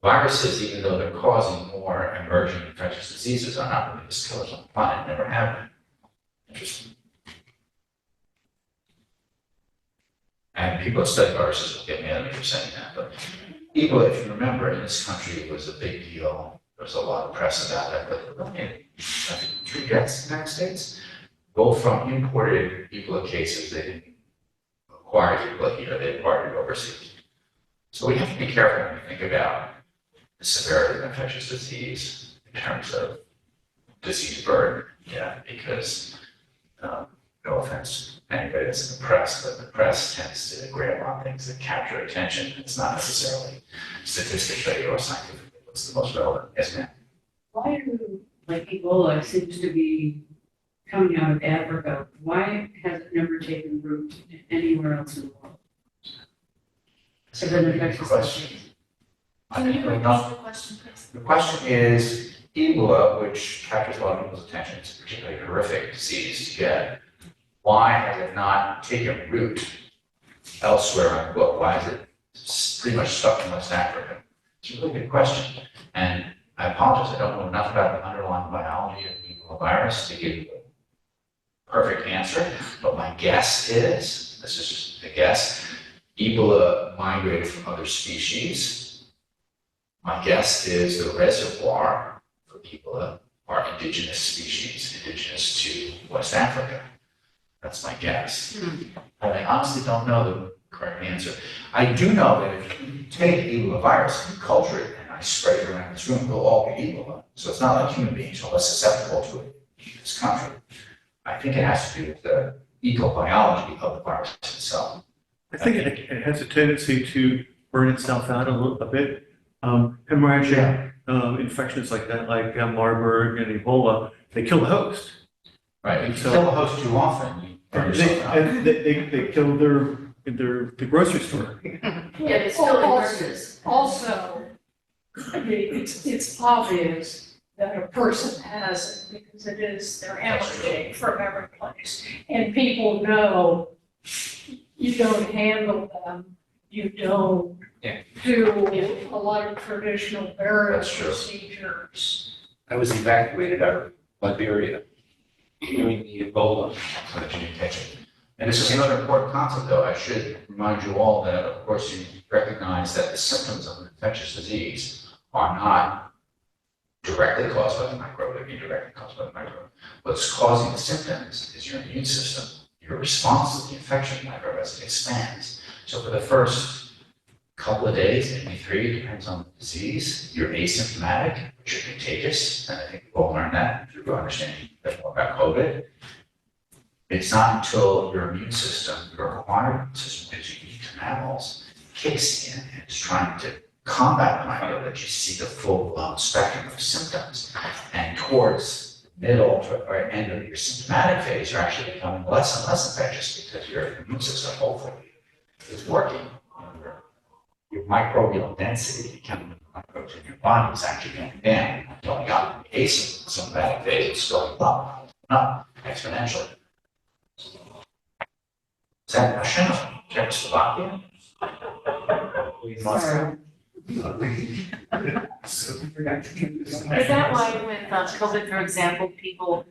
viruses, even though they're causing more emerging infectious diseases, are not really the killers on the planet, never have been. Interesting. And people that study viruses will get mad at me for saying that, but Ebola, if you remember, in this country was a big deal. There was a lot of press about that, but I think 3 deaths in the United States, both from imported Ebola cases. They didn't acquire Ebola here, they acquired it overseas. So we have to be careful when we think about the severity of infectious disease in terms of disease burden, because no offense to anybody that's in the press, but the press tends to grab on things that capture attention. It's not necessarily statistically or scientifically what's the most relevant. Yes, ma'am. Why do, like Ebola seems to be coming out of Africa, why has it never taken root anywhere else in the world? As an infectious Question. disease. I Can think you we're repeat not. the question, please? The question is Ebola, which captures a lot of people's attention. It's a particularly horrific disease to get. Why has it not taken root elsewhere on the globe? Why is it pretty much stuck in West Africa? It's a really good question. And I apologize, I don't know enough about the underlying biology of the Ebola virus to give you a perfect answer, but my guess is, this is just a guess, Ebola migrated from other species. My guess is the reservoir for Ebola are indigenous species, indigenous to West Africa. That's my guess. And I honestly don't know the correct answer. I do know that if you take Ebola virus and you culture it, and I spray it around this room, we'll all get Ebola. So it's not like human beings are less susceptible to it in this country. I think it has to do with the ecobiology of the virus itself. I think it has a tendency to burn itself out a bit. Hemorrhagic infections like that, like Marburg and Ebola, they kill the host. Right, if you So- kill the host too often, you burn yourself out. They kill the grocery store. Yeah, it's still emerges. Also, I mean, it's obvious that a person has it because it is their allergy from every place. And people know you don't handle them, you don't Yeah. do a lot of traditional burial That's true. procedures. I was evacuated out of Liberia during the Ebola. So that you didn't catch it. And this is another important concept, though. I should remind you all that, of course, you recognize that the symptoms of an infectious disease are not directly caused by the microbe, they're indirectly caused by the microbe. What's causing the symptoms is your immune system, your response to the infection microbe as it expands. So for the first couple of days, maybe 3, depends on the disease, you're asymptomatic, but you're contagious, and I think we've all learned that through understanding a bit more about COVID. It's not until your immune system, your acquired immune system, which is unique to mammals, kicks in and is trying to combat the microbe that you see the full-blown spectrum of symptoms. And towards the middle or end of your symptomatic phase, you're actually becoming less and less infectious because your immune system hopefully is working. Your microbial density, becoming the microbes in your body, is actually going down, not going up. The asymptomatic phase is going up exponentially. Is that Russia? Czechoslovakia? Sorry. Is that why with COVID, for example, people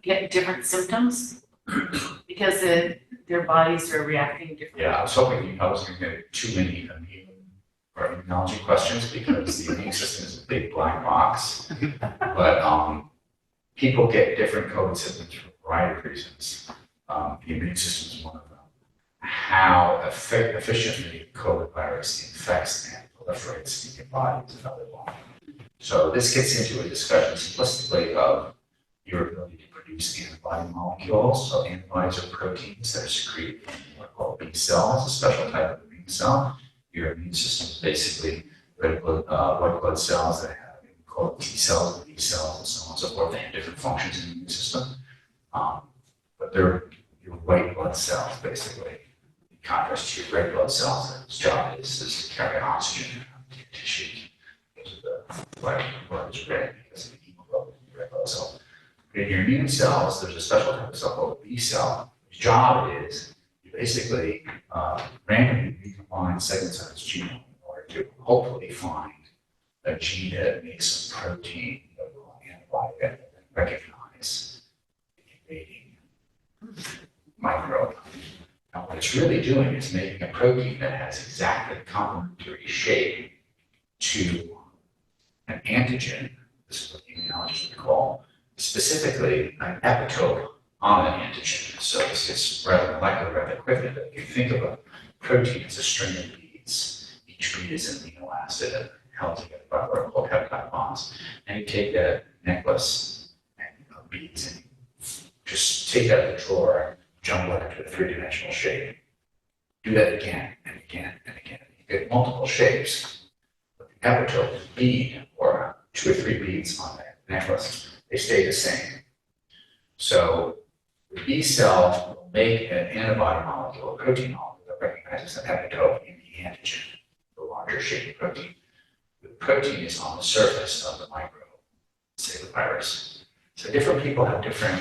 get different symptoms? Because their bodies are reacting differently? Yeah, I was hoping I wasn't going to get too many immune or immunology questions because the immune system is a big black box. But people get different COVID symptoms for a variety of reasons. The immune system is one of them. How efficiently COVID virus infects and proliferates in your body is another one. So this gets into a discussion simplistically of your ability to produce antibody molecules. So antibodies are proteins that are secreted from what are called B cells, a special type of immune cell. Your immune system is basically white blood cells that have called T cells, B cells, and so on and so forth. They have different functions in the immune system, but they're your white blood cells basically. In contrast to your red blood cells, whose job is to carry oxygen to your tissue. Those are the white blood is red because of the hemoglobin in your red blood cells. in your immune cells, there's a special type of cell called a B cell, whose job is to basically randomly recombine segments of its genome in order to hopefully find a gene that makes a protein that will antibody that recognize the invading microbe. Now, what it's really doing is making a protein that has exactly complementary shape to an antigen. This is what the immunologists would call specifically an epitope on an antigen. So it's rather molecular, rather quickly, but if you think of a protein as a string of beads, each bead is an amino acid held together by what are called peptide bonds. And you take that necklace and beads and just take that out of the drawer and jumble it into a three-dimensional shape. Do that again and again and again. You get multiple shapes. But the epitope, the bead, or 2 or 3 beads on that necklace, they stay the same. So the B cell will make an antibody molecule, a protein molecule that recognizes an epitope in the antigen, the larger shaped protein. The protein is on the surface of the microbe, say the virus. So different people have different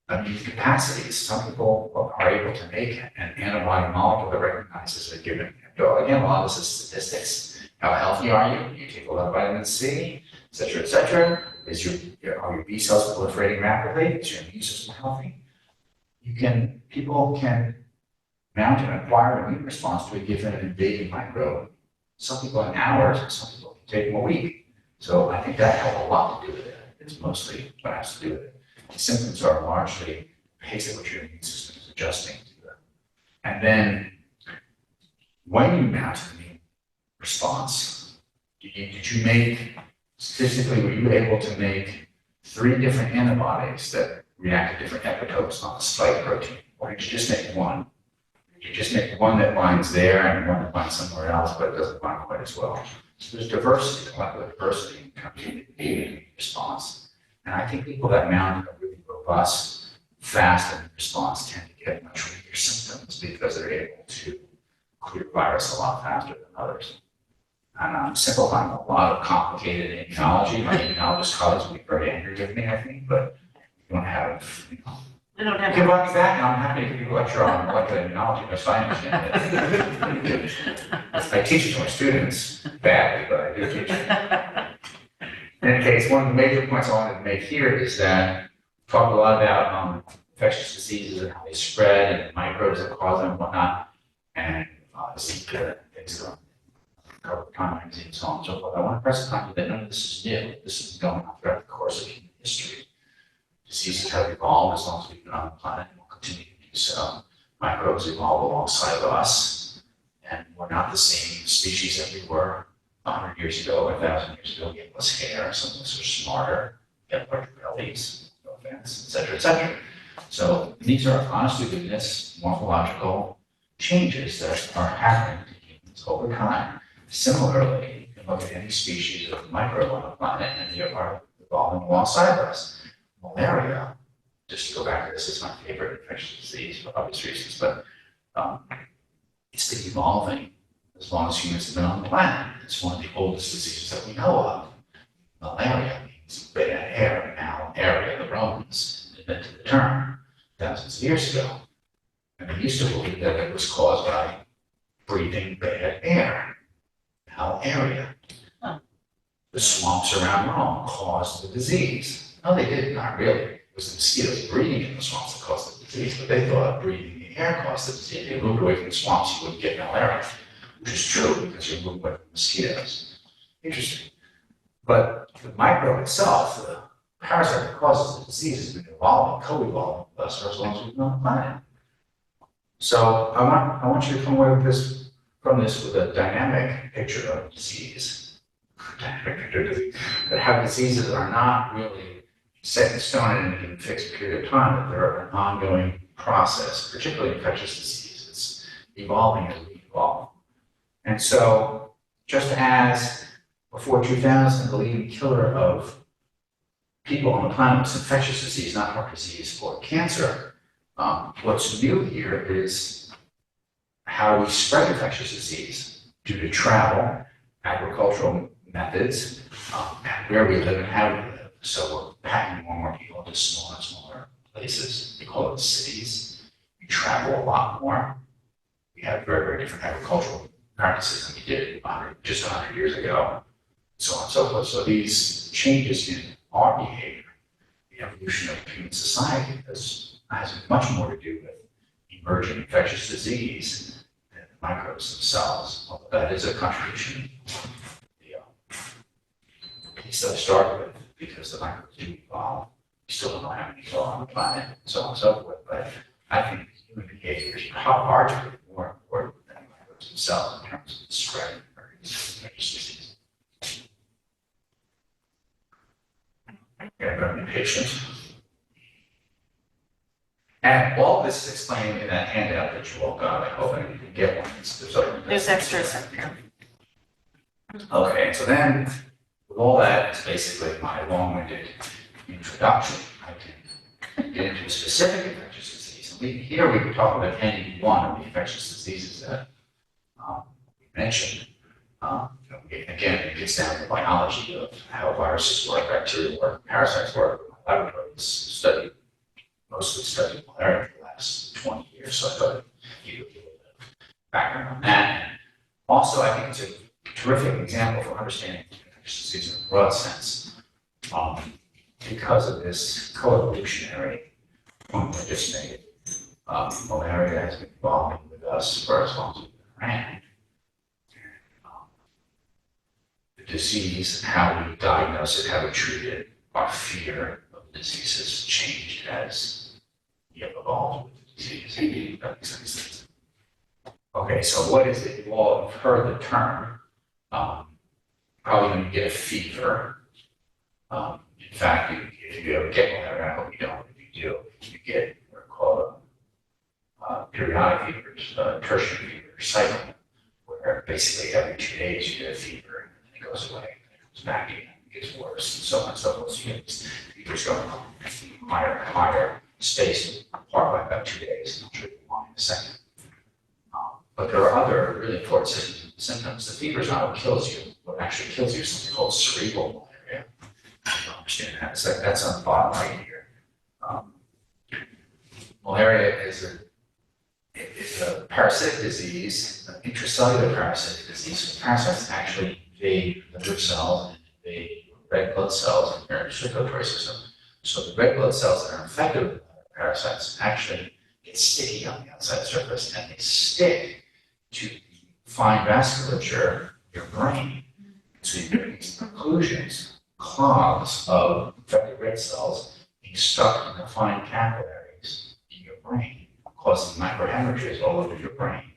immune capacities. Some people are able to make an antibody molecule that recognizes a given epitope. Again, a lot of this is statistics. How healthy are you? You take a lot of vitamin C, et cetera, et cetera. Are your B cells proliferating rapidly? Is your immune system healthy? People can mount and acquire an immune response to a given invading microbe. Some people in hours, some people can take them a week. So I think that has a lot to do with it. It's mostly what has to do with it. The symptoms are largely the pace at which your immune system is adjusting to them. And then when you mount an immune response, did you make, statistically, were you able to make 3 different antibodies that react to different epitopes on the spike protein? Or did you just make one? Did you just make one that binds there and one that binds somewhere else, but it doesn't bind quite as well? So there's diversity, molecular diversity in terms of the immune response. And I think people that mount a really robust, fast immune response tend to get much weaker symptoms because they're able to clear virus a lot faster than others. And I'm simplifying a lot of complicated immunology. My immunologist colleagues will be very angry with me, I think, but we don't have, I don't you have. can run me back, and I'm happy to give you a lecture on molecular immunology, because I understand it. I teach it to my students badly, but I do teach it. In any case, one of the major points I wanted to make here is that we talked a lot about infectious diseases and how they spread and the microbes that cause them and whatnot, and Zika, things that cover Time magazine and so on and so forth. I want to press upon you that none of this is new. This has been going on throughout the course of human history. Diseases have evolved as long as we've been on the planet, and will continue to do so. Microbes evolve alongside of us, and we're not the same species that we were 100 years ago, 1,000 years ago. We have less hair, some of us are smarter, we have larger bellies, no offense, et cetera, et cetera. So these are honest to goodness morphological changes that are happening to humans over time. Similarly, you can look at any species of microbe on the planet, and they are evolving alongside of us. Malaria, just to go back to this, is my favorite infectious disease for obvious reasons, but it's been evolving as long as humans have been on the planet. It's one of the oldest diseases that we know of. Malaria means bad air, malaria. The Romans invented the term thousands of years ago. And they used to believe that it was caused by breathing bad air, malaria. The swamps around Rome caused the disease. No, they did not really. It was the mosquitoes breeding in the swamps that caused the disease, but they thought breathing the air caused the disease. If you moved away from the swamps, you wouldn't get malaria, which is true because you moved away from mosquitoes. Interesting. But the microbe itself, the parasite that causes the disease, has been evolving, co-evolving with us for as long as we've been on the planet. So I want you to come away with this, from this with a dynamic picture of disease. Dynamic picture of disease. That how diseases are not really set in stone in any fixed period of time, that they're an ongoing process, particularly infectious disease. It's evolving as we evolve. And so, just as before 2000, the leading killer of people on the planet was infectious disease, not heart disease or cancer, what's new here is how we spread infectious disease due to travel, agricultural methods, and where we live and how we live. So we're packing more and more people into smaller and smaller places. We call it cities. We travel a lot more. We have very, very different agricultural practices than we did just 100 years ago, so on and so forth. So these changes in our behavior, the evolution of human society, has much more to do with emerging infectious disease than the microbes themselves. Although that is a contribution, the piece that I started with, because the microbes do evolve. We still don't know how many are on the planet, and so on and so forth. But I think human behavior is arguably more important than the microbes themselves in terms of the spread of infectious disease. Very patient. And all this is explained in that handout that you all got. I hope I didn't get one. There's extras up here. Okay, so then, with all that, it's basically my long-winded introduction. I can get into a specific infectious disease. And here we can talk about any one of the infectious diseases that we mentioned. Again, it gets down to the biology of how viruses work, bacteria work, parasites work. My laboratories mostly studied malaria for the last 20 years, so I thought I'd give you a little bit of background on that. And also, I think it's a terrific example for understanding infectious disease in a broad sense, because of this co-evolutionary point I just made. Malaria has been evolving with us for as long as we've been around. The disease, how we diagnose it, how we treat it, our fear of the disease has changed as we have evolved with the disease. That makes any sense. Okay, so what is it? You all have heard the term. Probably when you get a fever. In fact, if you ever get malaria, I hope you don't. If you do, you get what are called periodic fevers, tertiary fever cycle, where basically every 2 days you get a fever, and then it goes away, and it comes back again, it gets worse, and so on and so forth. So you get these fevers going on higher and higher, spaced apart by about 2 days, and I'll show you why in a second. But there are other really important symptoms. The fever is not what kills you. What actually kills you is something called cerebral malaria. You don't understand that. So that's on the bottom right here. Malaria is a parasitic disease, an intracellular parasitic disease. So parasites actually invade liver cells and invade red blood cells in your circulatory system. So the red blood cells that are infected with parasites actually get sticky on the outside surface, and they stick to the fine vasculature of your brain. So you get these occlusions, clogs of infected red cells being stuck in the fine capillaries in your brain, causing microhemorrhages all over your brain.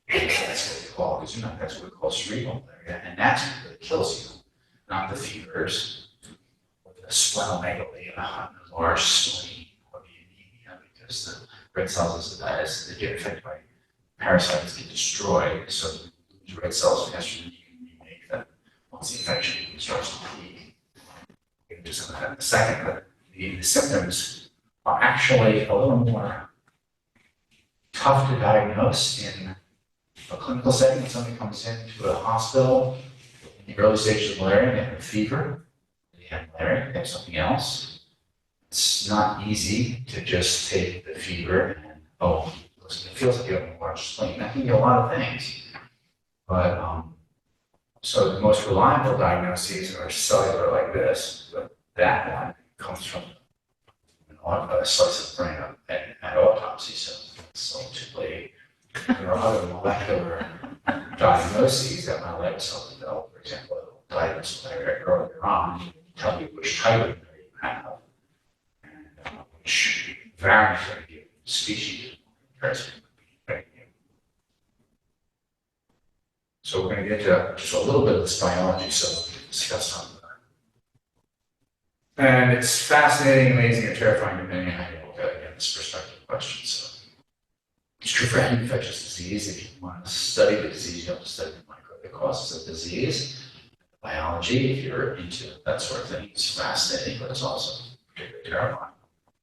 And that's what we call, because that's what we call cerebral malaria, and that's what really kills you, not the fevers, or the splenomegaly, a large spleen, or the anemia, because the red cells, as they get affected by parasites, get destroyed, so you lose red cells faster than you can remake them once the infection starts to peak. We'll get into some of that in a second, but the symptoms are actually a little more tough to diagnose in a clinical setting. When somebody comes into a hospital in the early stages of malaria, they have a fever, they have malaria, they have something else. It's not easy to just take the fever and, it feels like you have a large spleen. That can be a lot of things. But, so the most reliable diagnoses are cellular like this, but that one comes from a slice of brain at autopsy, so typically there are other molecular diagnoses that might let yourself develop. For example, diagnose malaria earlier on, tell you which type of malaria you have, and which variant for a given species parasite would be affecting you. So we're going to get to just a little bit of this biology, so we can discuss some of that. And it's fascinating, amazing, and terrifying depending on how you look at it. Again, this perspective question. So it's true for any infectious disease. If you want to study the disease, you have to study the microbe that causes the disease. Biology, if you're into that sort of thing, it's fascinating, but it's also particularly terrifying.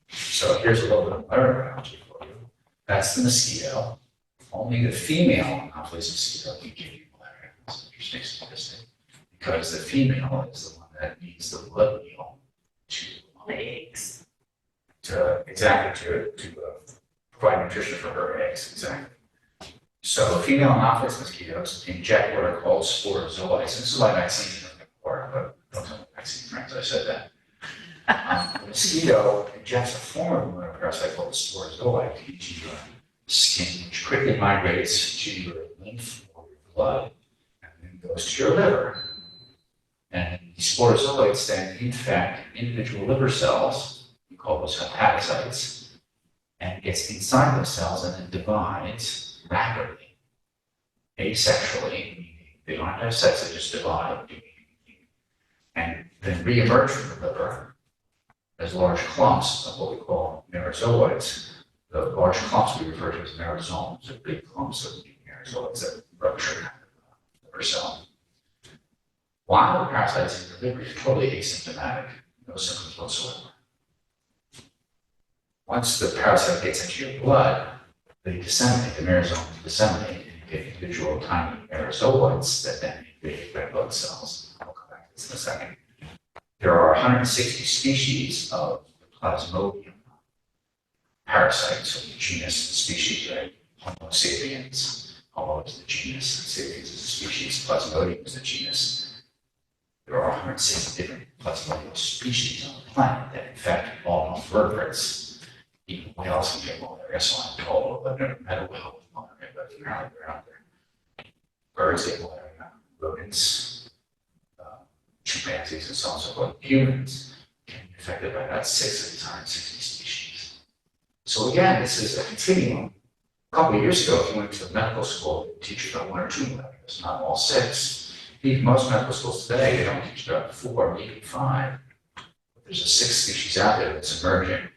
So here's a little bit of malaria biology for you. That's the mosquito. Only the female Anopheles mosquito can give you malaria. That's an interesting statistic, because the female is the one that needs the blood meal exactly, to provide nutrition for her eggs, exactly. So female Anopheles mosquitoes inject what are called sporozoites. This is why vaccines are important, but don't tell me vaccine friends, I said that. The mosquito injects a form of a parasite called the sporozoite into your skin, which quickly migrates to your lymph or your blood, and then goes to your liver. And the sporozoites then infect individual liver cells, we call those hepatocytes, and gets inside those cells and then divides rapidly, asexually, meaning they don't have to have sex, they just divide, and then reemerge from the liver as large clumps of what we call merozoites. The large clumps we refer to as merosomes, or big clumps of merozoites that rupture the liver cell. While the parasite's in your liver, you're totally asymptomatic, no symptoms whatsoever. Once the parasite gets into your blood, they disseminate, the merosomes disseminate, and you get individual tiny merozoites that then invade red blood cells. I'll come back to this in a second. There are 160 species of Plasmodium parasites, so the genus, the species, right? Homo sapiens, Homo is the genus, sapiens is the species, Plasmodium is the genus. There are 160 different Plasmodium species on the planet that infect all vertebrates. Even whales can get malaria, so I'm told, but I've never met a whale with malaria, but apparently they're out there. Birds get malaria, rodents, chimpanzees, and so on and so forth. Humans can be affected by about 6 at a time, 60 species. So again, this is a continuum. A couple of years ago, if you went to medical school, they teach you about 1 or 2 malarias, not all 6. Even most medical schools today, they don't teach about 4, maybe 5. But there's a 6th species out there that's emerging.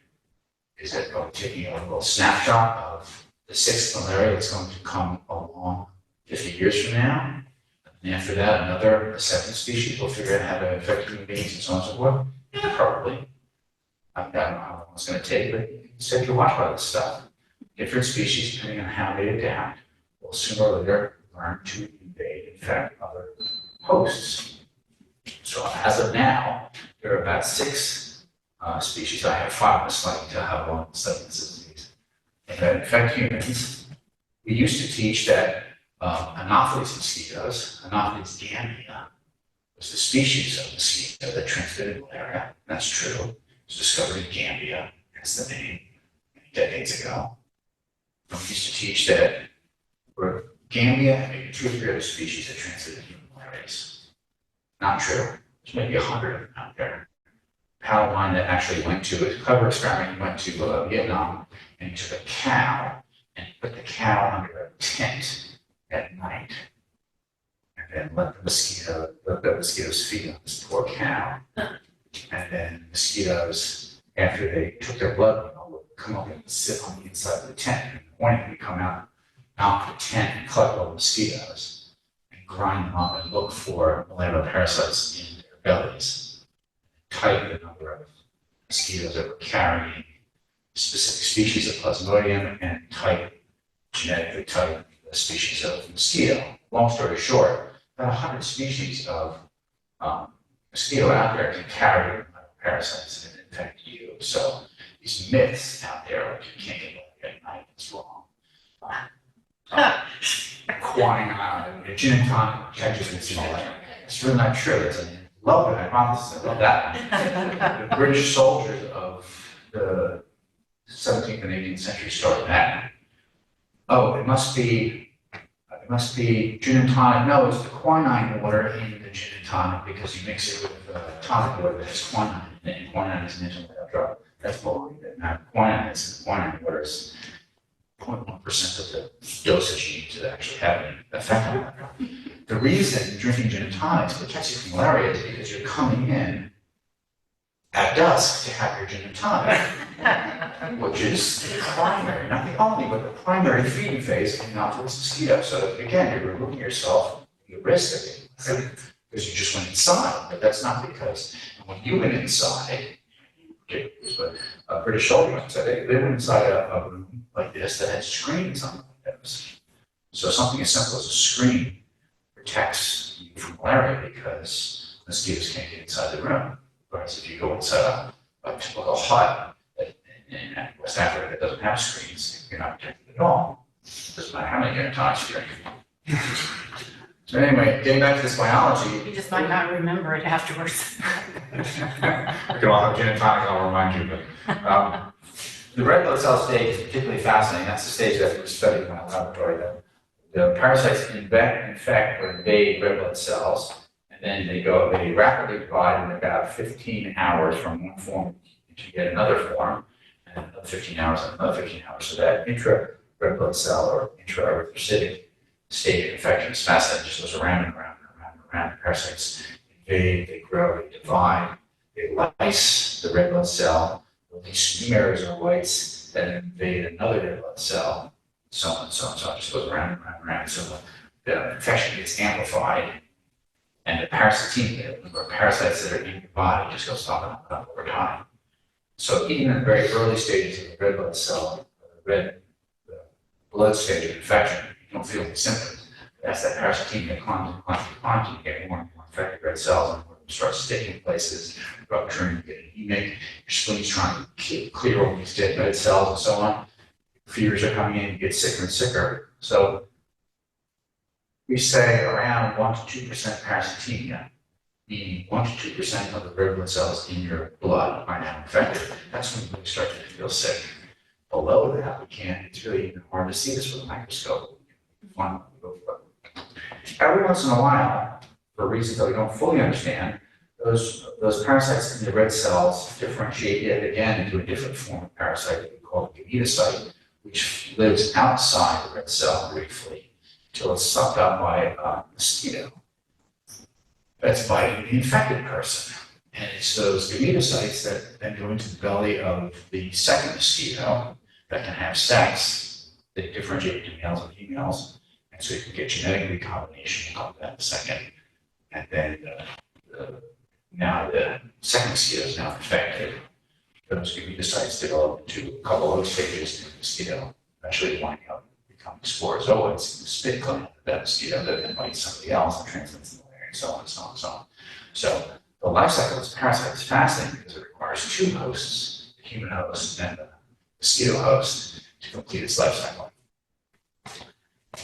Is that taking a little snapshot of the 6th malaria that's going to come along 50 years from now? And after that, another, the 7th species will figure out how to infect human beings and so on and so forth? Yeah, probably. I don't know how long it's going to take, but instead you watch about this stuff. Different species, depending on how they adapt, will sooner or later learn to invade, infect other hosts. So as of now, there are about 6 species. I have 5 on the slide to how long studying this disease. That infect humans. We used to teach that Anopheles mosquitoes, Anopheles gambia, was the species of mosquito that transmitted malaria. That's true. It was discovered in Gambia, that's the name, many decades ago. And we used to teach that were Gambia and maybe 2 or 3 other species that transmitted human malarias. Not true. There's maybe 100 of them out there. Paladine that actually went to a clever experiment. He went to Vietnam and he took a cow and put the cow under a tent at night, and then let the mosquitoes feed on this poor cow. And then mosquitoes, after they took their blood, would come up and sit on the inside of the tent. In the morning, we'd come out of the tent and collect all the mosquitoes and grind them up and look for malaria parasites in their bellies. Type the number of mosquitoes that were carrying specific species of Plasmodium and genetically type the species of mosquito. Long story short, about 100 species of mosquito out there can carry parasites and infect you. So these myths out there, like you can't get malaria at night, it's wrong. Quinine, gin and tonic catches malaria. It's really not true. It's a lovely hypothesis. I love that. The British soldiers of the 17th and 18th century started that. Oh, it must be gin and tonic. No, it's the quinine water in the gin and tonic because you mix it with tonic water that has quinine in it, and quinine is an antibiotic drug. That's bull. Quinine water is 0.1% of the dosage you need to actually have an effect on it. The reason drinking gin and tonics protects you from malaria is because you're coming in at dusk to have your gin and tonic, which is the primary, not the only, but the primary feeding phase of Anopheles mosquito. So again, you're removing yourself from the risk of it, right? Because you just went inside, but that's not because when you went inside, but a British soldier went inside, they went inside a room like this that had screens on the windows. So something as simple as a screen protects you from malaria because mosquitoes can't get inside the room. Whereas if you go inside a typical hut that in West Africa that doesn't have screens, you're not protected at all. Doesn't matter how many antibiotics you drink. So anyway, getting back to this biology. You just might not remember it afterwards. We can all have gin and tonic, I'll remind you, but the red blood cell stage is particularly fascinating. That's the stage that we studied in my laboratory. The parasites infect or invade red blood cells, and then they rapidly divide in about 15 hours from one form to get another form, and another 15 hours and another 15 hours. So that intra-red blood cell or intra-erythrocytic stage of infection is fascinating. It just goes around and around and around and around. The parasites invade, they grow, they divide, they lyse the red blood cell, release new merozoites that invade another red blood cell, so on and so on and so on. It just goes around and around and around. So the infection gets amplified, and the parasitemia, the number of parasites that are in your body, just goes up and up over time. So even in the very early stages of the red blood cell, the blood stage of infection, you don't feel any symptoms. As that parasitemia climbs, you get more and more infected red cells, and more of them start sticking places, rupturing, you get anemic, your spleens trying to clear all these dead red cells and so on. Fevers are coming in, you get sicker and sicker. So we say around 1 to 2% parasitemia, meaning 1 to 2% of the red blood cells in your blood are now infected. That's when you really start to feel sick. Below that, it's really even hard to see this with a microscope. Every once in a while, for reasons that we don't fully understand, those parasites in the red cells differentiate yet again into a different form of parasite that we call gametocyte, which lives outside the red cell briefly until it's sucked up by a mosquito that's biting the infected person. And it's those gametocytes that then go into the belly of the second mosquito that can have sex. They differentiate into males and females. And so you can get genetic recombination, we'll talk about that in a second. And then now the second mosquito is now infected. Those gametocytes develop into a couple of stages in the mosquito, eventually winding up becoming sporozoites in the spit gland of that mosquito that then bites somebody else and transmits the malaria, and so on and so on and so on. So the life cycle of this parasite is fascinating because it requires two hosts, the human host and the mosquito host, to complete its life cycle.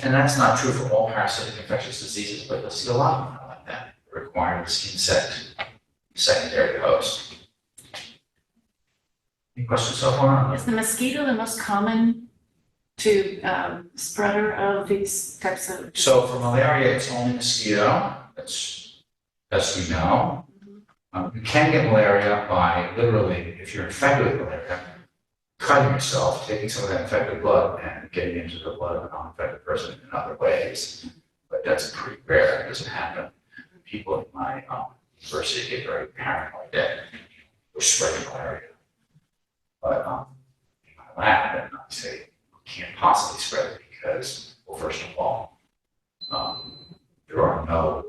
And that's not true for all parasitic infectious diseases, but you'll see a lot of them like that. They require this insect secondary host. Any questions so far? Is the mosquito the most common spreader of these types of? So for malaria, it's only mosquito. That's best we know. You can get malaria by literally, if you're infected with malaria, cutting yourself, taking some of that infected blood and getting into the blood of a non-infected person in other ways. But that's pretty rare. It doesn't happen. People in my university get very paranoid that we're spreading malaria. But in my lab, and I say, we can't possibly spread it because, well, first of all, there are no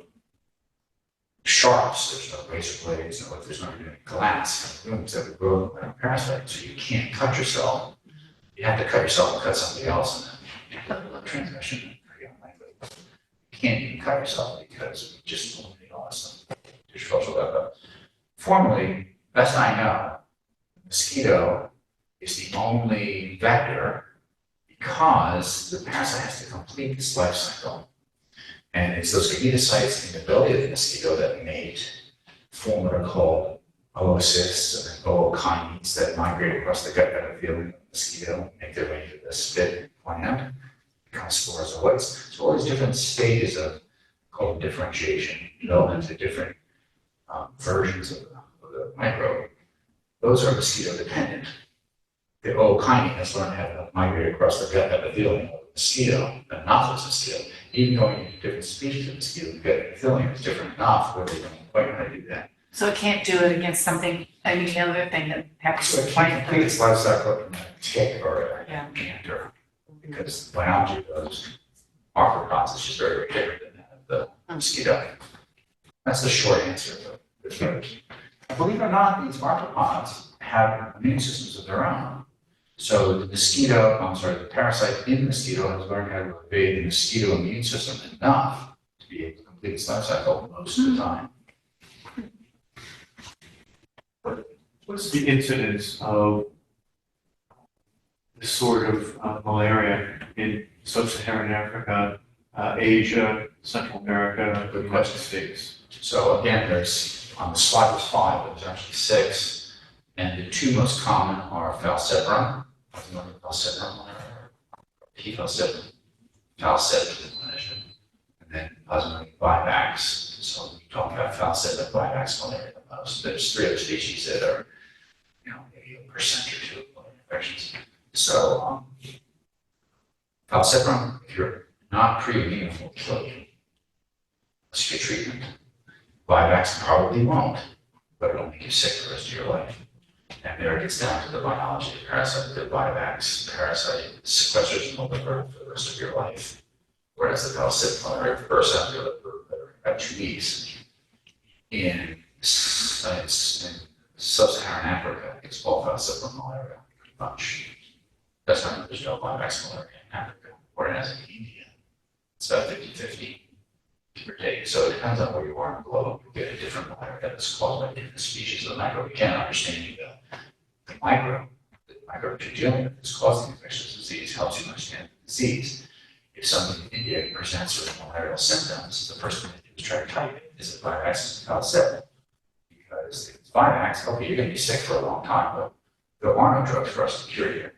sharps, there's no razor blades, there's not even glass in the rooms that would grow a parasite, so you can't cut yourself. You have to cut yourself and cut somebody else, and then blood transmission, pretty unlikely. You can't even cut yourself because we just eliminate all that stuff. Formally, best I know, mosquito is the only vector because the parasite has to complete its life cycle. And it's those gametocytes in the belly of the mosquito that mate, form what are called oocysts or ookines that migrate across the gut epithelium of the mosquito, make their way into the spit gland, become sporozoites. So all these different stages of called differentiation develop into different versions of the microbe. Those are mosquito dependent. The ookine has learned how to migrate across the gut epithelium of the mosquito, but not this mosquito. Even going into different species of mosquito, the gut epithelium is different enough where they don't quite know how to do that. So it can't do it against something, any other thing that happens So to it fight can't complete its life cycle in a tick or a Yeah. gander, because the biology of those arthropods is just very, very different than that of the mosquito. That's the short answer. But believe it or not, these arthropods have immune systems of their own. So the the parasite in the mosquito has learned how to evade the mosquito immune system enough to be able to complete its life cycle most of the time. What's the incidence of this sort of malaria in sub-Saharan Africa, Asia, Central America, the United States? So again, there's, on the slide was 5, but there's actually 6. And the 2 most common are falciparum, falciparum, and then plasmodium vivax. So we talk about falciparum, vivax malaria the most. There's 3 other species that are, maybe 1% or 2 of malaria infections. So falciparum, if you're not pre-immune, will kill you. Let's get treatment. Vivax probably won't, but it'll make you sick for the rest of your life. And there it gets down to the biology of the parasite. The Vivax parasite sequesters in the liver for the rest of your life. Whereas the falciparum malaria bursts out of your liver about 2 weeks. In sub-Saharan Africa, it's all falciparum malaria, pretty much. That's why there's no Vivax malaria in Africa, whereas in India, it's about 50-50. Per day. So it depends on where you are in the globe. You get a different malaria that's caused by different species of the microbe. You can't understand the microbe you're dealing with that's causing infectious disease helps you understand the disease. If somebody in India presents with malarial symptoms, the first thing they do is try to type it. Is it Vivax or falciparum? Because if it's Vivax, okay, you're going to be sick for a long time, but there are no drugs for us to cure you.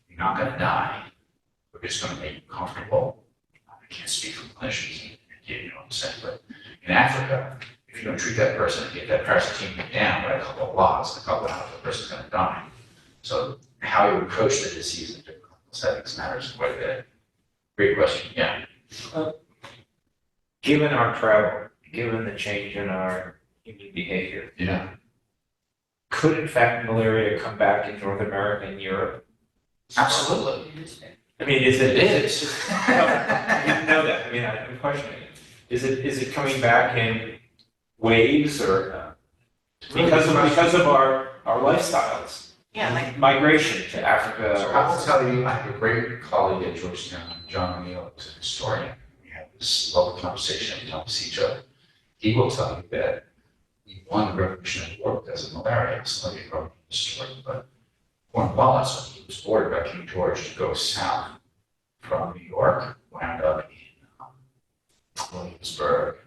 You're not going to die. We're just going to make you comfortable. I can't speak for clinicians, you know what I'm saying, but in Africa, if you don't treat that person and get that parasitemia down by a couple of lots, a couple of hours, the person's going to die. So how you approach the disease in different settings matters quite a bit. Great question, yeah. Given our travel, given the change in our human behavior, Yeah. could in fact malaria come back in North America and Europe? Absolutely. I mean, is it? It is. I didn't know that. I mean, I'm questioning it. Is it coming back in waves or because of our lifestyles? Yeah, like, Migration to Africa. So I will tell you, I have a great colleague at Georgetown, John O'Neill, who's a historian. We have this lovely conversation every time we see each other. He will tell you that we won the Revolutionary War because of malaria. So let me probably the story, but Cornwallis, when he was ordered by King George to go south from New York, wound up in Williamsburg,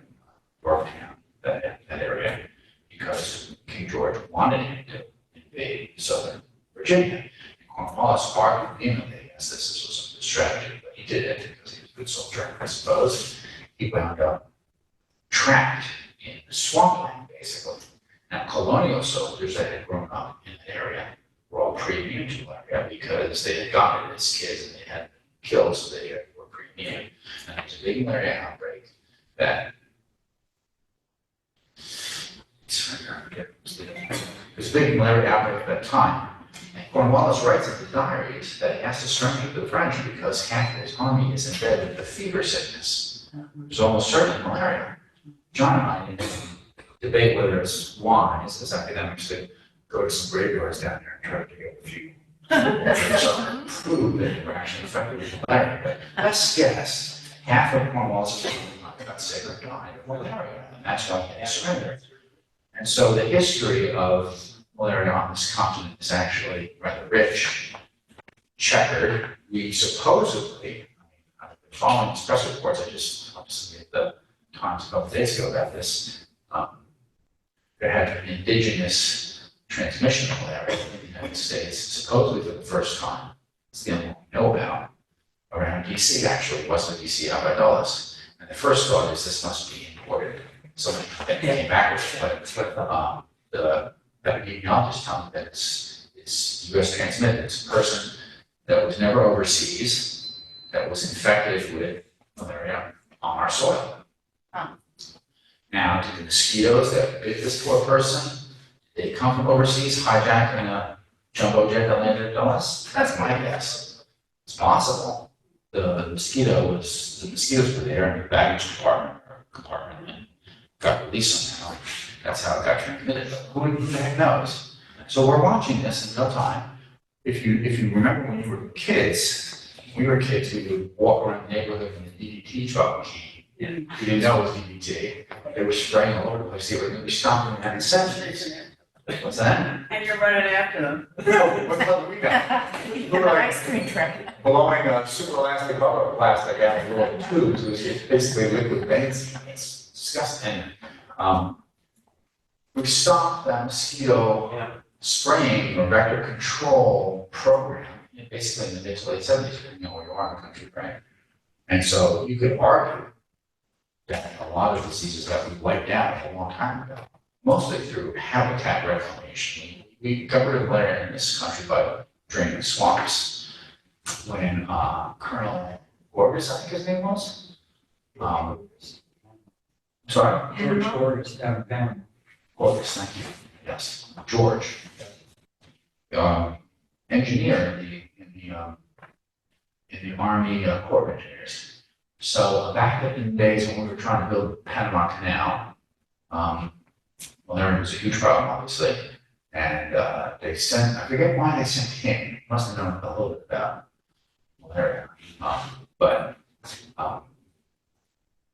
Yorktown, that area, because King George wanted him to invade southern Virginia. And Cornwallis argued vehemently against this. This was a good strategy, but he did it because he was a good soldier, I suppose. He wound up trapped in the swampland, basically. Now, colonial soldiers that had grown up in the area were all pre-immune to malaria because they had gotten it as kids and they had been killed, so they were pre-immune. And there was a big malaria outbreak that there's a big malaria outbreak at that time. And Cornwallis writes in the diaries that he has to surrender to the French because half of his army is embedded with fever sickness. There's almost certainly malaria. John and I didn't debate whether it's wise as academics to go to some graveyards down there and try to get a few prove that we're actually infected with malaria. But let's guess half of Cornwallis' army got sick or died of malaria, and that's why he surrendered. And so the history of malaria on this continent is actually rather rich, checkered. We supposedly, I've been following these press reports, I just obviously at the Times a couple of days ago about this. There had been indigenous transmission of malaria in the United States, supposedly for the first time. It's the only one we know about. Around DC, actually, west of DC, out by Dulles. And the first thought is this must be imported. Somebody came back with it, but the epidemiologist told me that it's US transmitted. It's a person that was never overseas, that was infected with malaria on our soil. Now, did the mosquitoes that bit this poor person, did they come from overseas, hijacked in a jumbo jet that landed at Dulles? That's my guess. It's possible. The mosquitoes were there in the baggage compartment and got released somehow. That's how it got transmitted. But who the heck knows? So we're watching this in real time. If you remember when you were kids, we would walk around the neighborhood when the DDT truck came. We didn't know it was DDT. They were spraying all over the place. They were going to be stopping in the 70s. What's that? And you're running after them. No, what color we got? An ice cream truck. Blowing a super elastic rubber plastic out of little tubes, it's basically liquid veins. It's disgusting. We stopped that mosquito Yeah. spraying or vector control program, basically in the mid to late 70s, depending on where you are in the country, right? And so you could argue that a lot of diseases that we wiped out a long time ago, mostly through habitat reclamation. We got rid of malaria in this country by draining swamps. When Colonel Gorgas, I think his name was, sorry? George Gorgas downtown. Gorgas, thank you. Yes, George. Engineer in the Army Corps of Engineers. So back in the days when we were trying to build the Panama Canal, malaria was a huge problem, obviously. And they sent, I forget why they sent him, he must have known a little bit about malaria.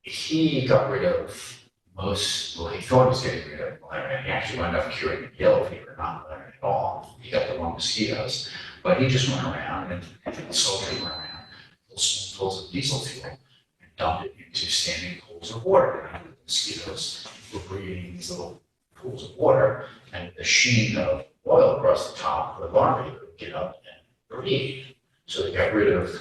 He got rid of he thought he was getting rid of malaria. He actually wound up curing yellow fever, not malaria at all. He got the wrong mosquitoes. But he just went around and soldiers went around, full spoonfuls of diesel fuel, and dumped it into standing pools of water. And the mosquitoes were breathing these little pools of water, and the sheen of oil across the top, the larvae would get up and breathe. So they got rid of,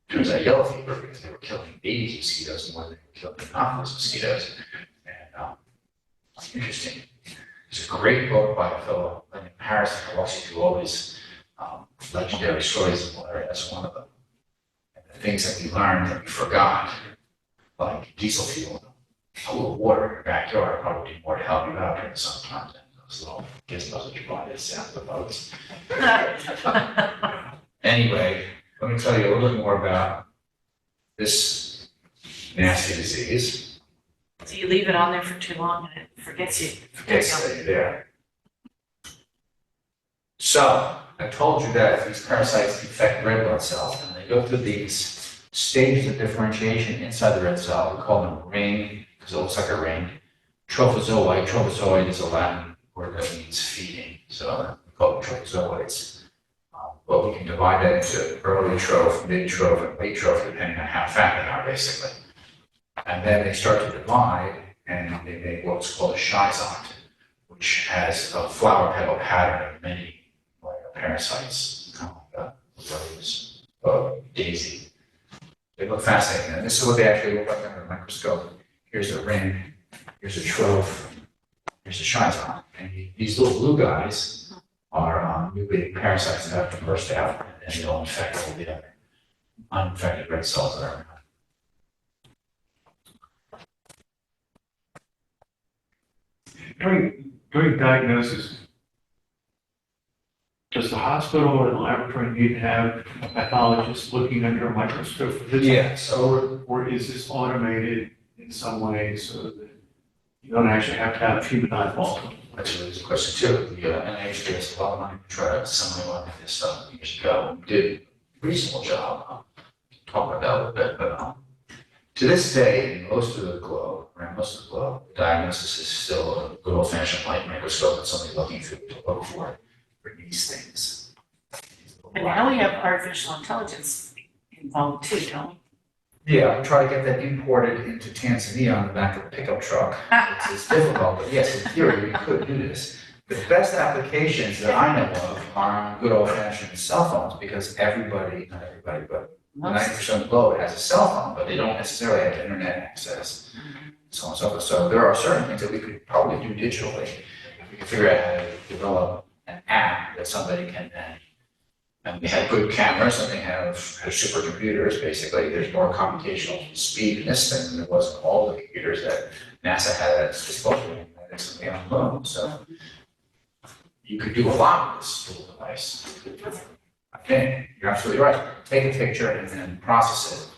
turns out, yellow fever because they were killing Aedes mosquitoes more than they were killing Anopheles mosquitoes. And interesting. There's a great book by a fellow in Paris that walks you through all these legendary stories of malaria. That's one of them. And the things that we learned that we forgot, like diesel fuel, a little water in your backyard probably do more to help you out during the summertime than those little gizmos that you buy that sound the boats. Anyway, let me tell you a little bit more about this nasty disease. So you leave it on there for too long and it forgets you. Basically, there. So, I told you that these parasites infect red blood cells, and they go through these stages of differentiation inside the red cell. We call them ring, because it looks like a ring. Trophozoite is a Latin word that means feeding, so we call them trophozoites. But we can divide that into early troph, mid troph, and late troph, depending on how fat they are, basically. And then they start to divide, and they make what's called a schizont, which has a flower petal pattern of many parasites, kind of like a rose, daisy. They look fascinating, and this is what they actually look like under a microscope. Here's a ring, here's a troph, here's a schizont, and these little blue guys are mutated parasites that have to burst out, and then they'll infect all the other uninfected red cells that are around. During diagnosis, does the hospital or the laboratory need to have a pathologist looking under a microscope for this? Yeah, so Or is this automated in some way so that you don't actually have to have human eyeballs? that's a really good question too. The NIH gave us a lot of money to try to assemble a lot of this stuff years ago. We did a reasonable job. Talk about that a little bit, but to this day, in most of the globe, around most of the globe, the diagnosis is still a good old-fashioned light microscope and somebody looking through to look for these things. But now we have artificial intelligence involved too, don't we? Yeah, I try to get that imported into Tanzania on the back of a pickup truck. It's difficult, but yes, in theory, we could do this. The best applications that I know of are on good old-fashioned cell phones because everybody, not everybody, but 90% of the globe has a cell phone, but they don't necessarily have internet access, so on and so forth. So there are certain things that we could probably do digitally. If we could figure out how to develop an app that somebody can then, and they have good cameras and they have supercomputers, basically. There's more computational speed in this thing than there was in all the computers that NASA had at its disposal and recently on the moon. So you could do a lot with this little device. I think you're absolutely right. Take a picture and then process it.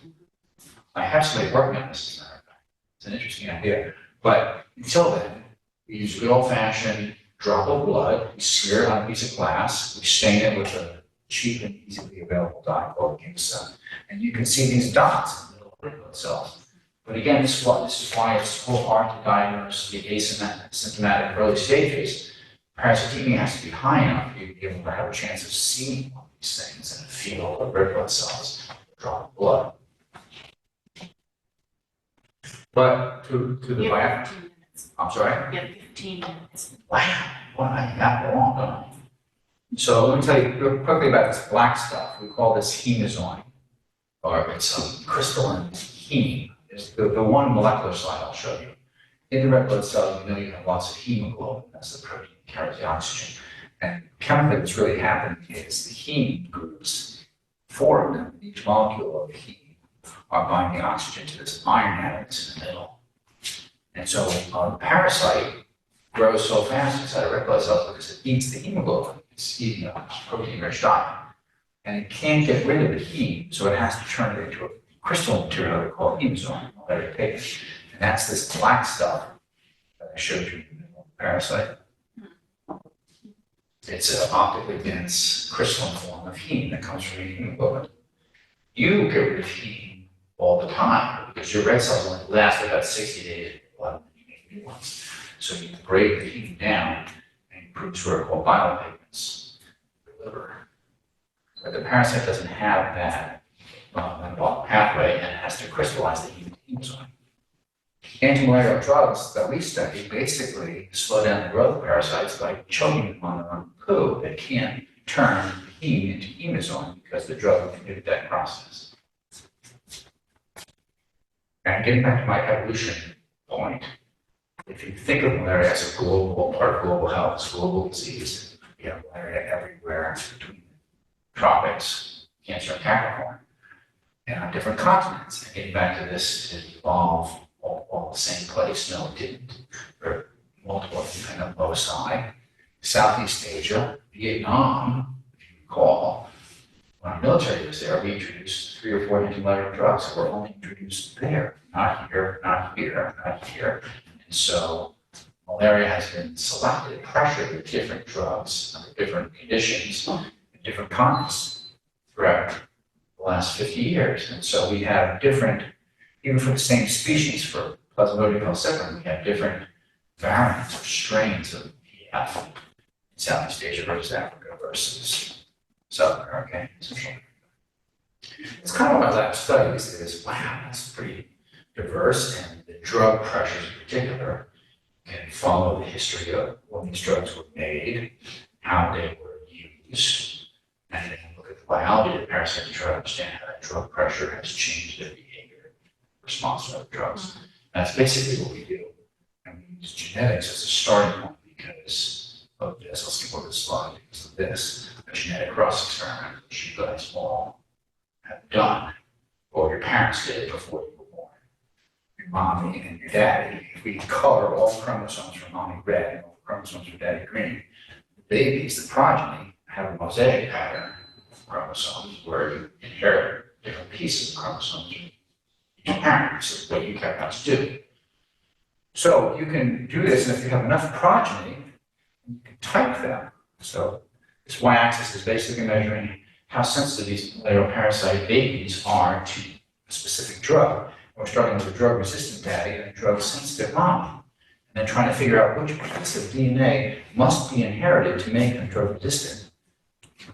I have somebody working on this, as a matter of fact. It's an interesting idea. But until then, we use good old-fashioned drop of blood, we smear it on a piece of glass, we stain it with a cheap and easily available dye called ginseng. And you can see these dots in the middle of the blood cells. But again, this is why it's so hard to diagnose the asymptomatic early stages, Parasitemia has to be high enough for you to be able to have a chance of seeing all these things and feel the red blood cells draw blood. But to the You bio, have 15 minutes. I'm sorry? You have 15 minutes. Wow, what I that long ago. So let me tell you real quickly about this black stuff. We call this hemozoin, or it's crystalline heme. It's the one molecular slide I'll show you. In the red blood cell, you know you have lots of hemoglobin. That's the protein that carries the oxygen. And chemically, what's really happening is the heme groups, 4 of them, each molecule of the heme, are binding oxygen to this iron atom that's in the middle. And so a parasite grows so fast inside a red blood cell because it eats the hemoglobin. It's eating a protein-rich diet. And it can't get rid of the heme, so it has to turn it into a crystalline material they call hemozoin, malarial pigment. And that's this black stuff that I showed you in the parasite. It's an optically dense crystalline form of heme that comes from eating hemoglobin. You get rid of heme all the time because your red cells only last about 60 days in your blood when you make new ones. So you break the heme down and you produce what are called bile pigments in the liver. But the parasite doesn't have that metabolic pathway and it has to crystallize the hemozoin. Antimalarial drugs that we study basically slow down the growth of parasites by choking them on their own poo. They can't turn heme into hemozoin because the drug inhibited that process. And getting back to my evolution point, if you think of malaria as a global part of global health, it's a global disease. We have malaria everywhere between the tropics, Cancer, and Capricorn, and on different continents. And getting back to this, it evolved all the same place. No, it didn't. There are multiple independent loci. Southeast Asia, Vietnam, if you recall, when our military was there, we introduced 3 or 4 antimalarial drugs that were only introduced there, not here, not here, not here. And so malaria has been selected, pressured with different drugs under different conditions in different continents throughout the last 50 years. And so we have different, even for the same species, for Plasmodium falciparum, we have different variants or strains of PF in Southeast Asia versus Africa versus South America and Central America. It's kind of what my lab studies is, wow, that's pretty diverse, and the drug pressures in particular can follow the history of when these drugs were made, how they were used, and then look at the biology of the parasite to try to understand how that drug pressure has changed their behavior in response to other drugs. That's basically what we do. And we use genetics as a starting point because of this. I'll skip over the slide because of this. A genetic cross experiment, which you guys all have done, or your parents did before you were born. Your mommy and your daddy. If we color all the chromosomes from mommy red and all the chromosomes from daddy green, the babies, the progeny, have a mosaic pattern of chromosomes where you inherit different pieces of chromosomes from each parent. This is what eukaryotes do. So you can do this, and if you have enough progeny, you can type them. So this y-axis is basically measuring how sensitive these malarial parasite babies are to a specific drug. We're starting with a drug-resistant daddy and a drug-sensitive mom, and then trying to figure out which piece of DNA must be inherited to make them drug-resistant,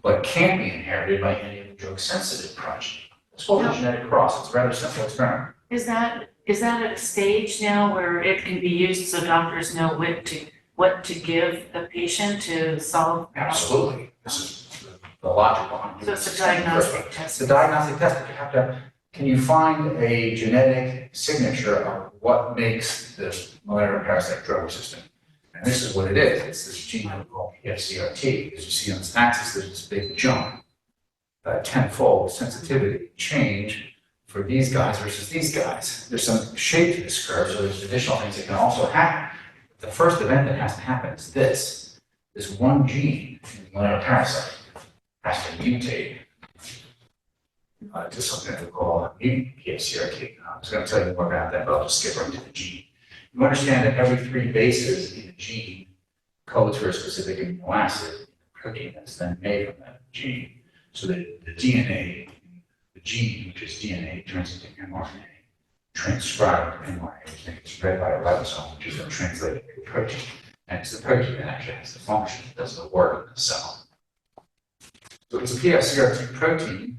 but can't be inherited by any of the drug-sensitive progeny. It's called a genetic cross. It's a rather simple experiment. Is that at a stage now where it can be used so doctors know what to give the patient to solve? Absolutely. This is the logic behind it. So it's a diagnostic test. It's a diagnostic test, but you have to, can you find a genetic signature of what makes the malarial parasite drug resistant? And this is what it is. It's this gene called Ph.D. As you see on this axis, there's this big jump, tenfold sensitivity change for these guys versus these guys. There's some shape to this curve, so there's additional things that can also happen. The first event that has to happen is this one gene in the malarial parasite has to mutate to something that we call mutant Ph.D. I was going to tell you more about that, but I'll just skip right to the gene. You understand that every 3 bases in the gene codes for a specific amino acid in the protein that's then made from that gene. So that the DNA, the gene, which is DNA, turns into mRNA, transcribed mRNA, which is read by a ribosome, which is then translated into a protein. And it's the protein that actually has the function, it does the work in the cell. So it's a PFCRT protein,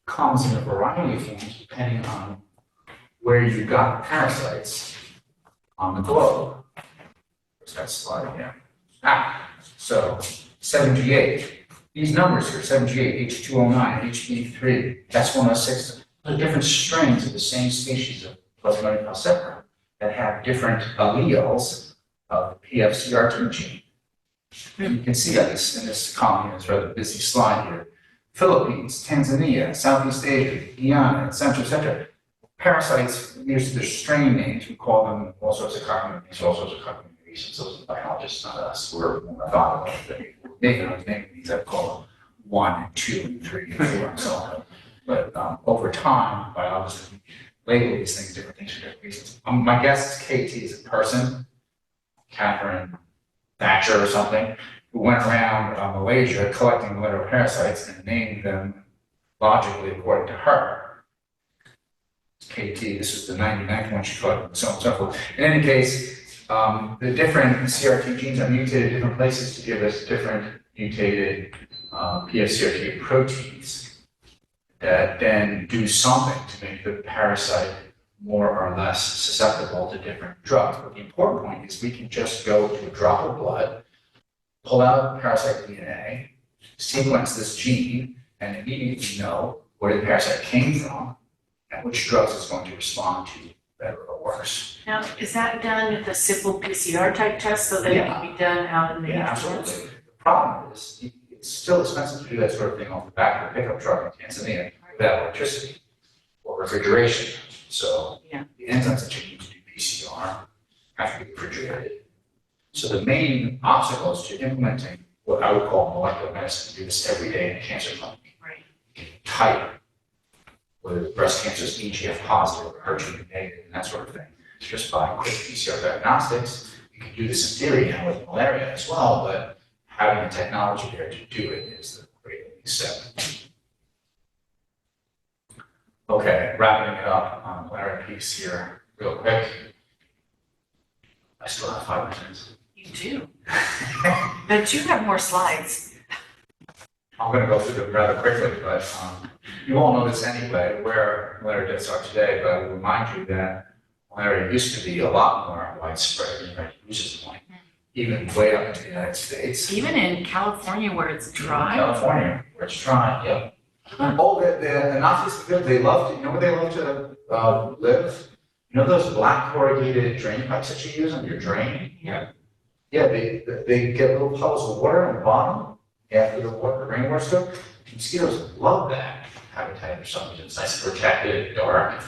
comes in a variety of forms depending on where you got the parasites on the globe. Where's that slide here? So 7G8. These numbers here, 7G8, H209, HB3, S106, are different strains of the same species of Plasmodium falciparum that have different alleles of the PFCRT gene. You can see that in this column, it's a rather busy slide here. Philippines, Tanzania, Southeast Asia, Guyana, etc. Parasites, these are their strain names. We call them all sorts of common names, all sorts of common reasons. Those are biologists, not us. We're more methodical. Nathan was naming these. I call them 1, 2, and 3, and 4, and so on. But over time, biologists label these things different things for different reasons. My guess is KT is a person, Catherine Thatcher or something, who went around Malaysia collecting malaria parasites and naming them logically according to her. KT, this is the 99th one she caught, and so on and so forth. In any case, the different CRT genes are mutated in different places to give us different mutated PFCRT proteins that then do something to make the parasite more or less susceptible to different drugs. But the important point is we can just go to a drop of blood, pull out parasite DNA, sequence this gene, and immediately know where the parasite came from and which drugs it's going to respond to, better or worse. Now, is that done with a simple PCR type test so that it can be done out in the Yeah, field? absolutely. The problem is it's still expensive to do that sort of thing off the back of a pickup truck in Tanzania without electricity or refrigeration. So the enzymes that you need to do PCR have to be refrigerated. So the main obstacles to implementing what I would call molecular medicine, do this every day in a cancer clinic. Right. Type whether breast cancer is EGF positive or HER2 negative and that sort of thing. Just by quick PCR diagnostics, you can do this in theory now with malaria as well, but having the technology there to do it is the great step. Okay, wrapping it up on the malaria piece here real quick. I still have 5 minutes. You do. But you have more slides. I'm going to go through them rather quickly, but you all know this anyway, where malaria deaths are today, but I will remind you that malaria used to be a lot more widespread than it is at this point, even way up into the United States. Even in California where it's dry. California, where it's dry, yep. Oh, the Nazis, they loved, you know where they love to live? You know those black corrugated drain pipes that you use on your drain? Yeah. Yeah, they get little puddles of water on the bottom after the rainwater stuff. Mosquitoes love that habitat or something. It's nice and protected, dark.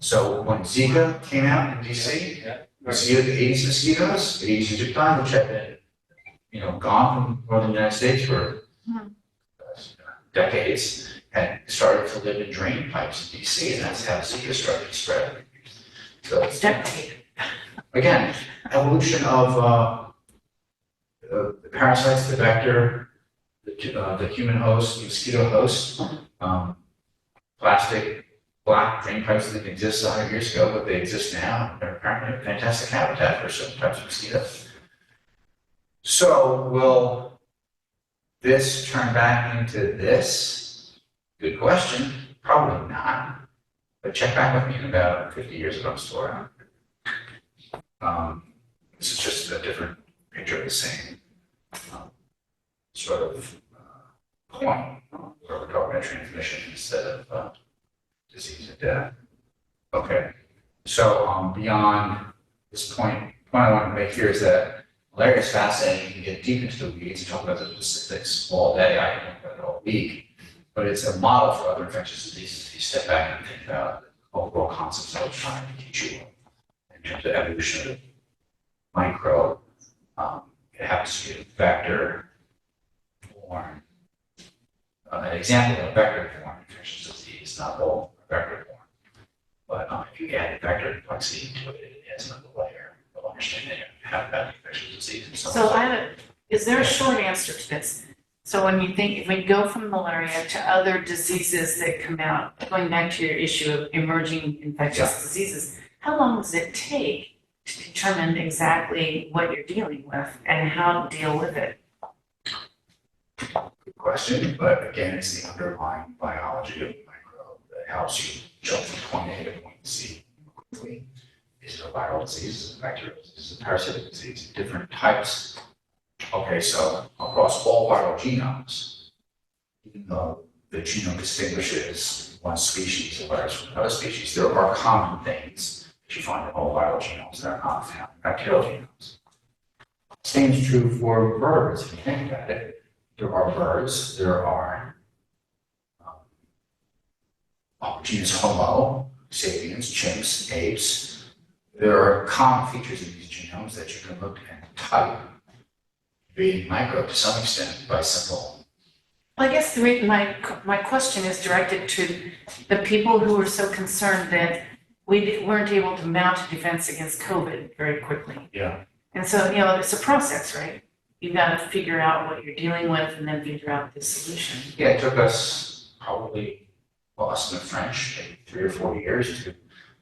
So when Zika came out in DC, mosquito, the Aedes mosquitoes, the Aedes aegypti, which had been, gone from northern United States for decades, had started to live in drain pipes in DC, and that's how Zika started to spread. So it's again, evolution of the parasites, the vector, the human host, the mosquito host, plastic black drain pipes that didn't exist 100 years ago, but they exist now. They're apparently a fantastic habitat for certain types of mosquitoes. So will this turn back into this? Good question. Probably not. But check back with me in about 50 years if I'm still around. This is just a different picture of the same sort of point where we're talking about transmission instead of disease and death. Okay, so beyond this point I want to make here is that malaria is fascinating. You can get deep into the weeds and talk about the specifics all day. I can talk about it all week, but it's a model for other infectious diseases if you step back and think about the overall concepts I was trying to teach you in terms of evolution of microbe. It happens to be a vector-borne, an example of a vector-borne infectious disease, not all vector-borne. But if you add vector complexity to it, it adds another layer of understanding of how that infectious disease and so on. Is there a short answer to this? So when you think, if we go from malaria to other diseases that come out, going back to your issue of emerging infectious diseases, how long does it take to determine exactly what you're dealing with and how to deal with it? Good question, but again, it's the underlying biology of the microbe that helps you jump from point A to point C quickly. Is it a viral disease? Is it a bacterial disease? Is it a parasitic disease? Different types. Okay, so across all viral genomes, even though the genome distinguishes one species of virus from another species, there are common things that you find in all viral genomes that are not found in bacterial genomes. Same is true for birds. If you think about it, there are birds, there are genus Homo, sapiens, chimps, apes. There are common features in these genomes that you can look and type, being micro to some extent by simple. Well, I guess my question is directed to the people who are so concerned that we weren't able to mount a defense against COVID very quickly. Yeah. And so, it's a process, right? You've got to figure out what you're dealing with and then figure out the solution. Yeah, it took us probably, well, us and the French, maybe 3 or 4 years to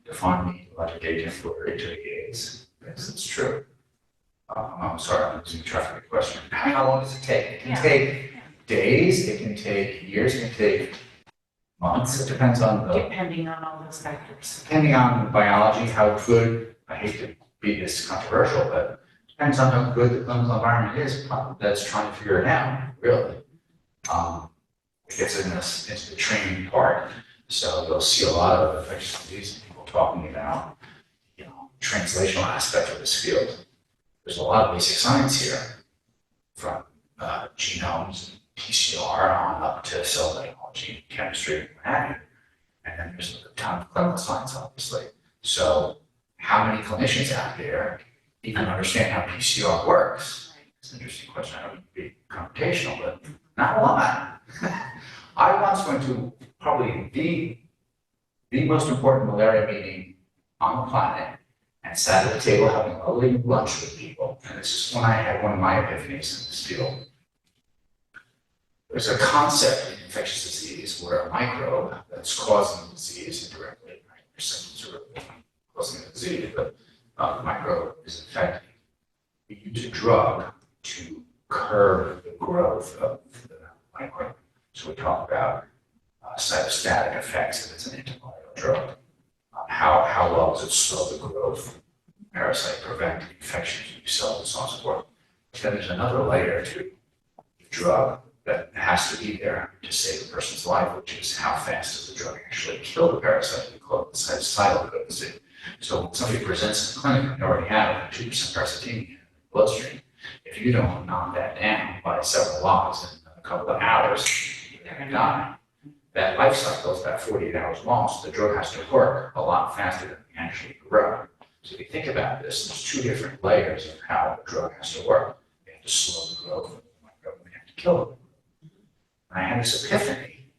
define the ecologic agent for AIDS. Yes, it's true. I'm sorry, I'm losing track of the question. How long does it take? It can take days, it can take years, it can take months. It depends on Depending on all those factors. depending on the biology, how good, I hate to be this controversial, but depends on how good the clinical environment is that's trying to figure it out, really. It gets into the training part. So you'll see a lot of infectious disease people talking about, translational aspect of this field. There's a lot of basic science here, from genomes, PCR on up to cell biology, chemistry, what have you. And then there's a ton of clinical science, obviously. So how many clinicians out there even understand how PCR works? It's an interesting question. I don't want to be computational, but not a lot. I once went to probably the most important malaria meeting on the planet and sat at a table having a lovely lunch with people. And this is when I had one of my epiphanies in this field. There's a concept in infectious disease where a microbe that's causing the disease indirectly, right? Your symptoms are really causing the disease, but the microbe is infecting. We use a drug to curb the growth of the microbe. So we talk about cytostatic effects if it's an antiviral drug. How well does it slow the growth, parasite, prevent infections, new cells, and so on and so forth. But then there's another layer to the drug that has to be there to save a person's life, which is how fast does the drug actually kill the parasite? We call it the cytocidal potency. So when somebody presents in the clinic and they already have 2% parasitemia in the bloodstream, if you don't knock that down by several logs in a couple of hours, you're going to die. That life cycle is about 48 hours long, so the drug has to work a lot faster than we actually grow. So if you think about this, there's 2 different layers of how the drug has to work. They have to slow the growth of the microbe, and they have to kill it. And I had this epiphany,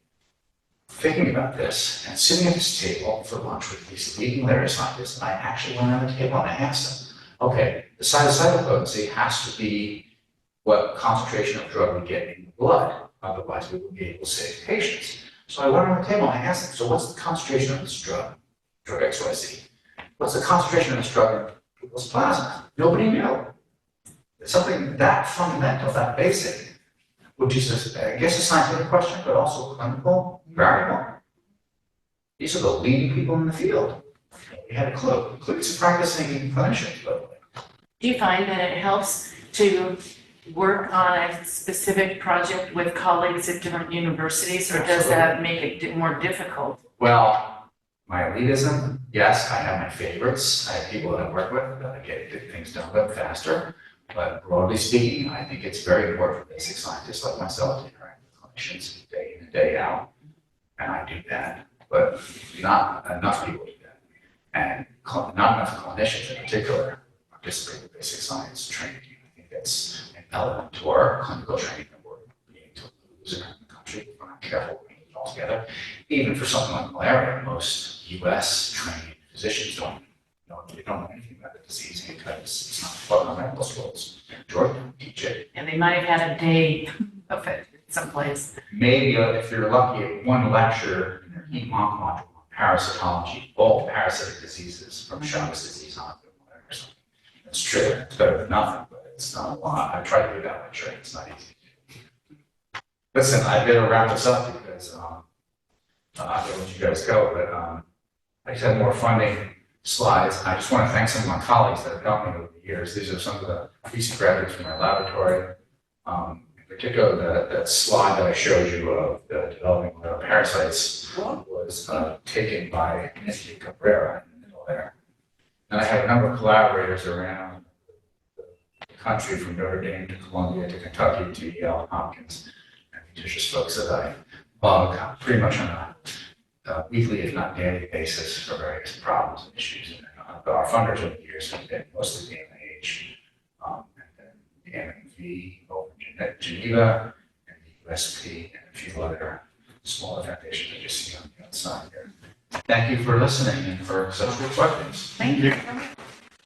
thinking about this, and sitting at this table for lunch with these leading malaria scientists, and I actually went around the table and I asked them, okay, the cytocidal potency has to be what concentration of drug we get in the blood, otherwise we wouldn't be able to save patients. So I went around the table and I asked them, so what's the concentration of this drug XYZ? What's the concentration of this drug in people's plasma? Nobody knew. It's something that fundamental, that basic, which is, I guess, a scientific question, but also a clinical variable. These are the leading people in the field. We had a clue, including some practicing clinicians, by the way. Do you find that it helps to work on a specific project with colleagues at different universities, or does that make it more difficult? Well, my elitism, yes, I have my favorites. I have people that I work with that I get things done with faster. But broadly speaking, I think it's very important for basic scientists like myself to interact with clinicians day in and day out. And I do that, but not enough people do that. And not enough clinicians in particular participate in basic science training. I think that's an element to our clinical training that we're beginning to lose in the country if we're not careful with it altogether. Even for something like malaria, most US trained physicians don't know anything about the disease because it's not taught in our medical schools. Georgia don't teach it. And they might have had a day of it someplace. Maybe if you're lucky, one lecture in their heat module on parasitology, all parasitic diseases from Chagas disease on to malaria or something. It's true, it's better than nothing, but it's not a lot. I try to do that, I'm sure it's not easy. Listen, I better wrap this up because, I don't let you guys go, but, I just had more funding slides. I just want to thank some of my colleagues that have helped me over the years. These are some of the recent graduates from my laboratory. In particular, that slide that I showed you of the developing parasites was taken by Nancy Cabrera in the middle there. And I have a number of collaborators around the country from Notre Dame to Columbia to Kentucky to Yale and Hopkins, and just folks that I bug pretty much on a weekly, if not daily basis for various problems and issues. And our funders over the years have been mostly the NIH, and then the MMV over in Geneva, and the USP, and a few other smaller foundations that you see on the outside here. Thank you for listening and for such good questions. Thank you.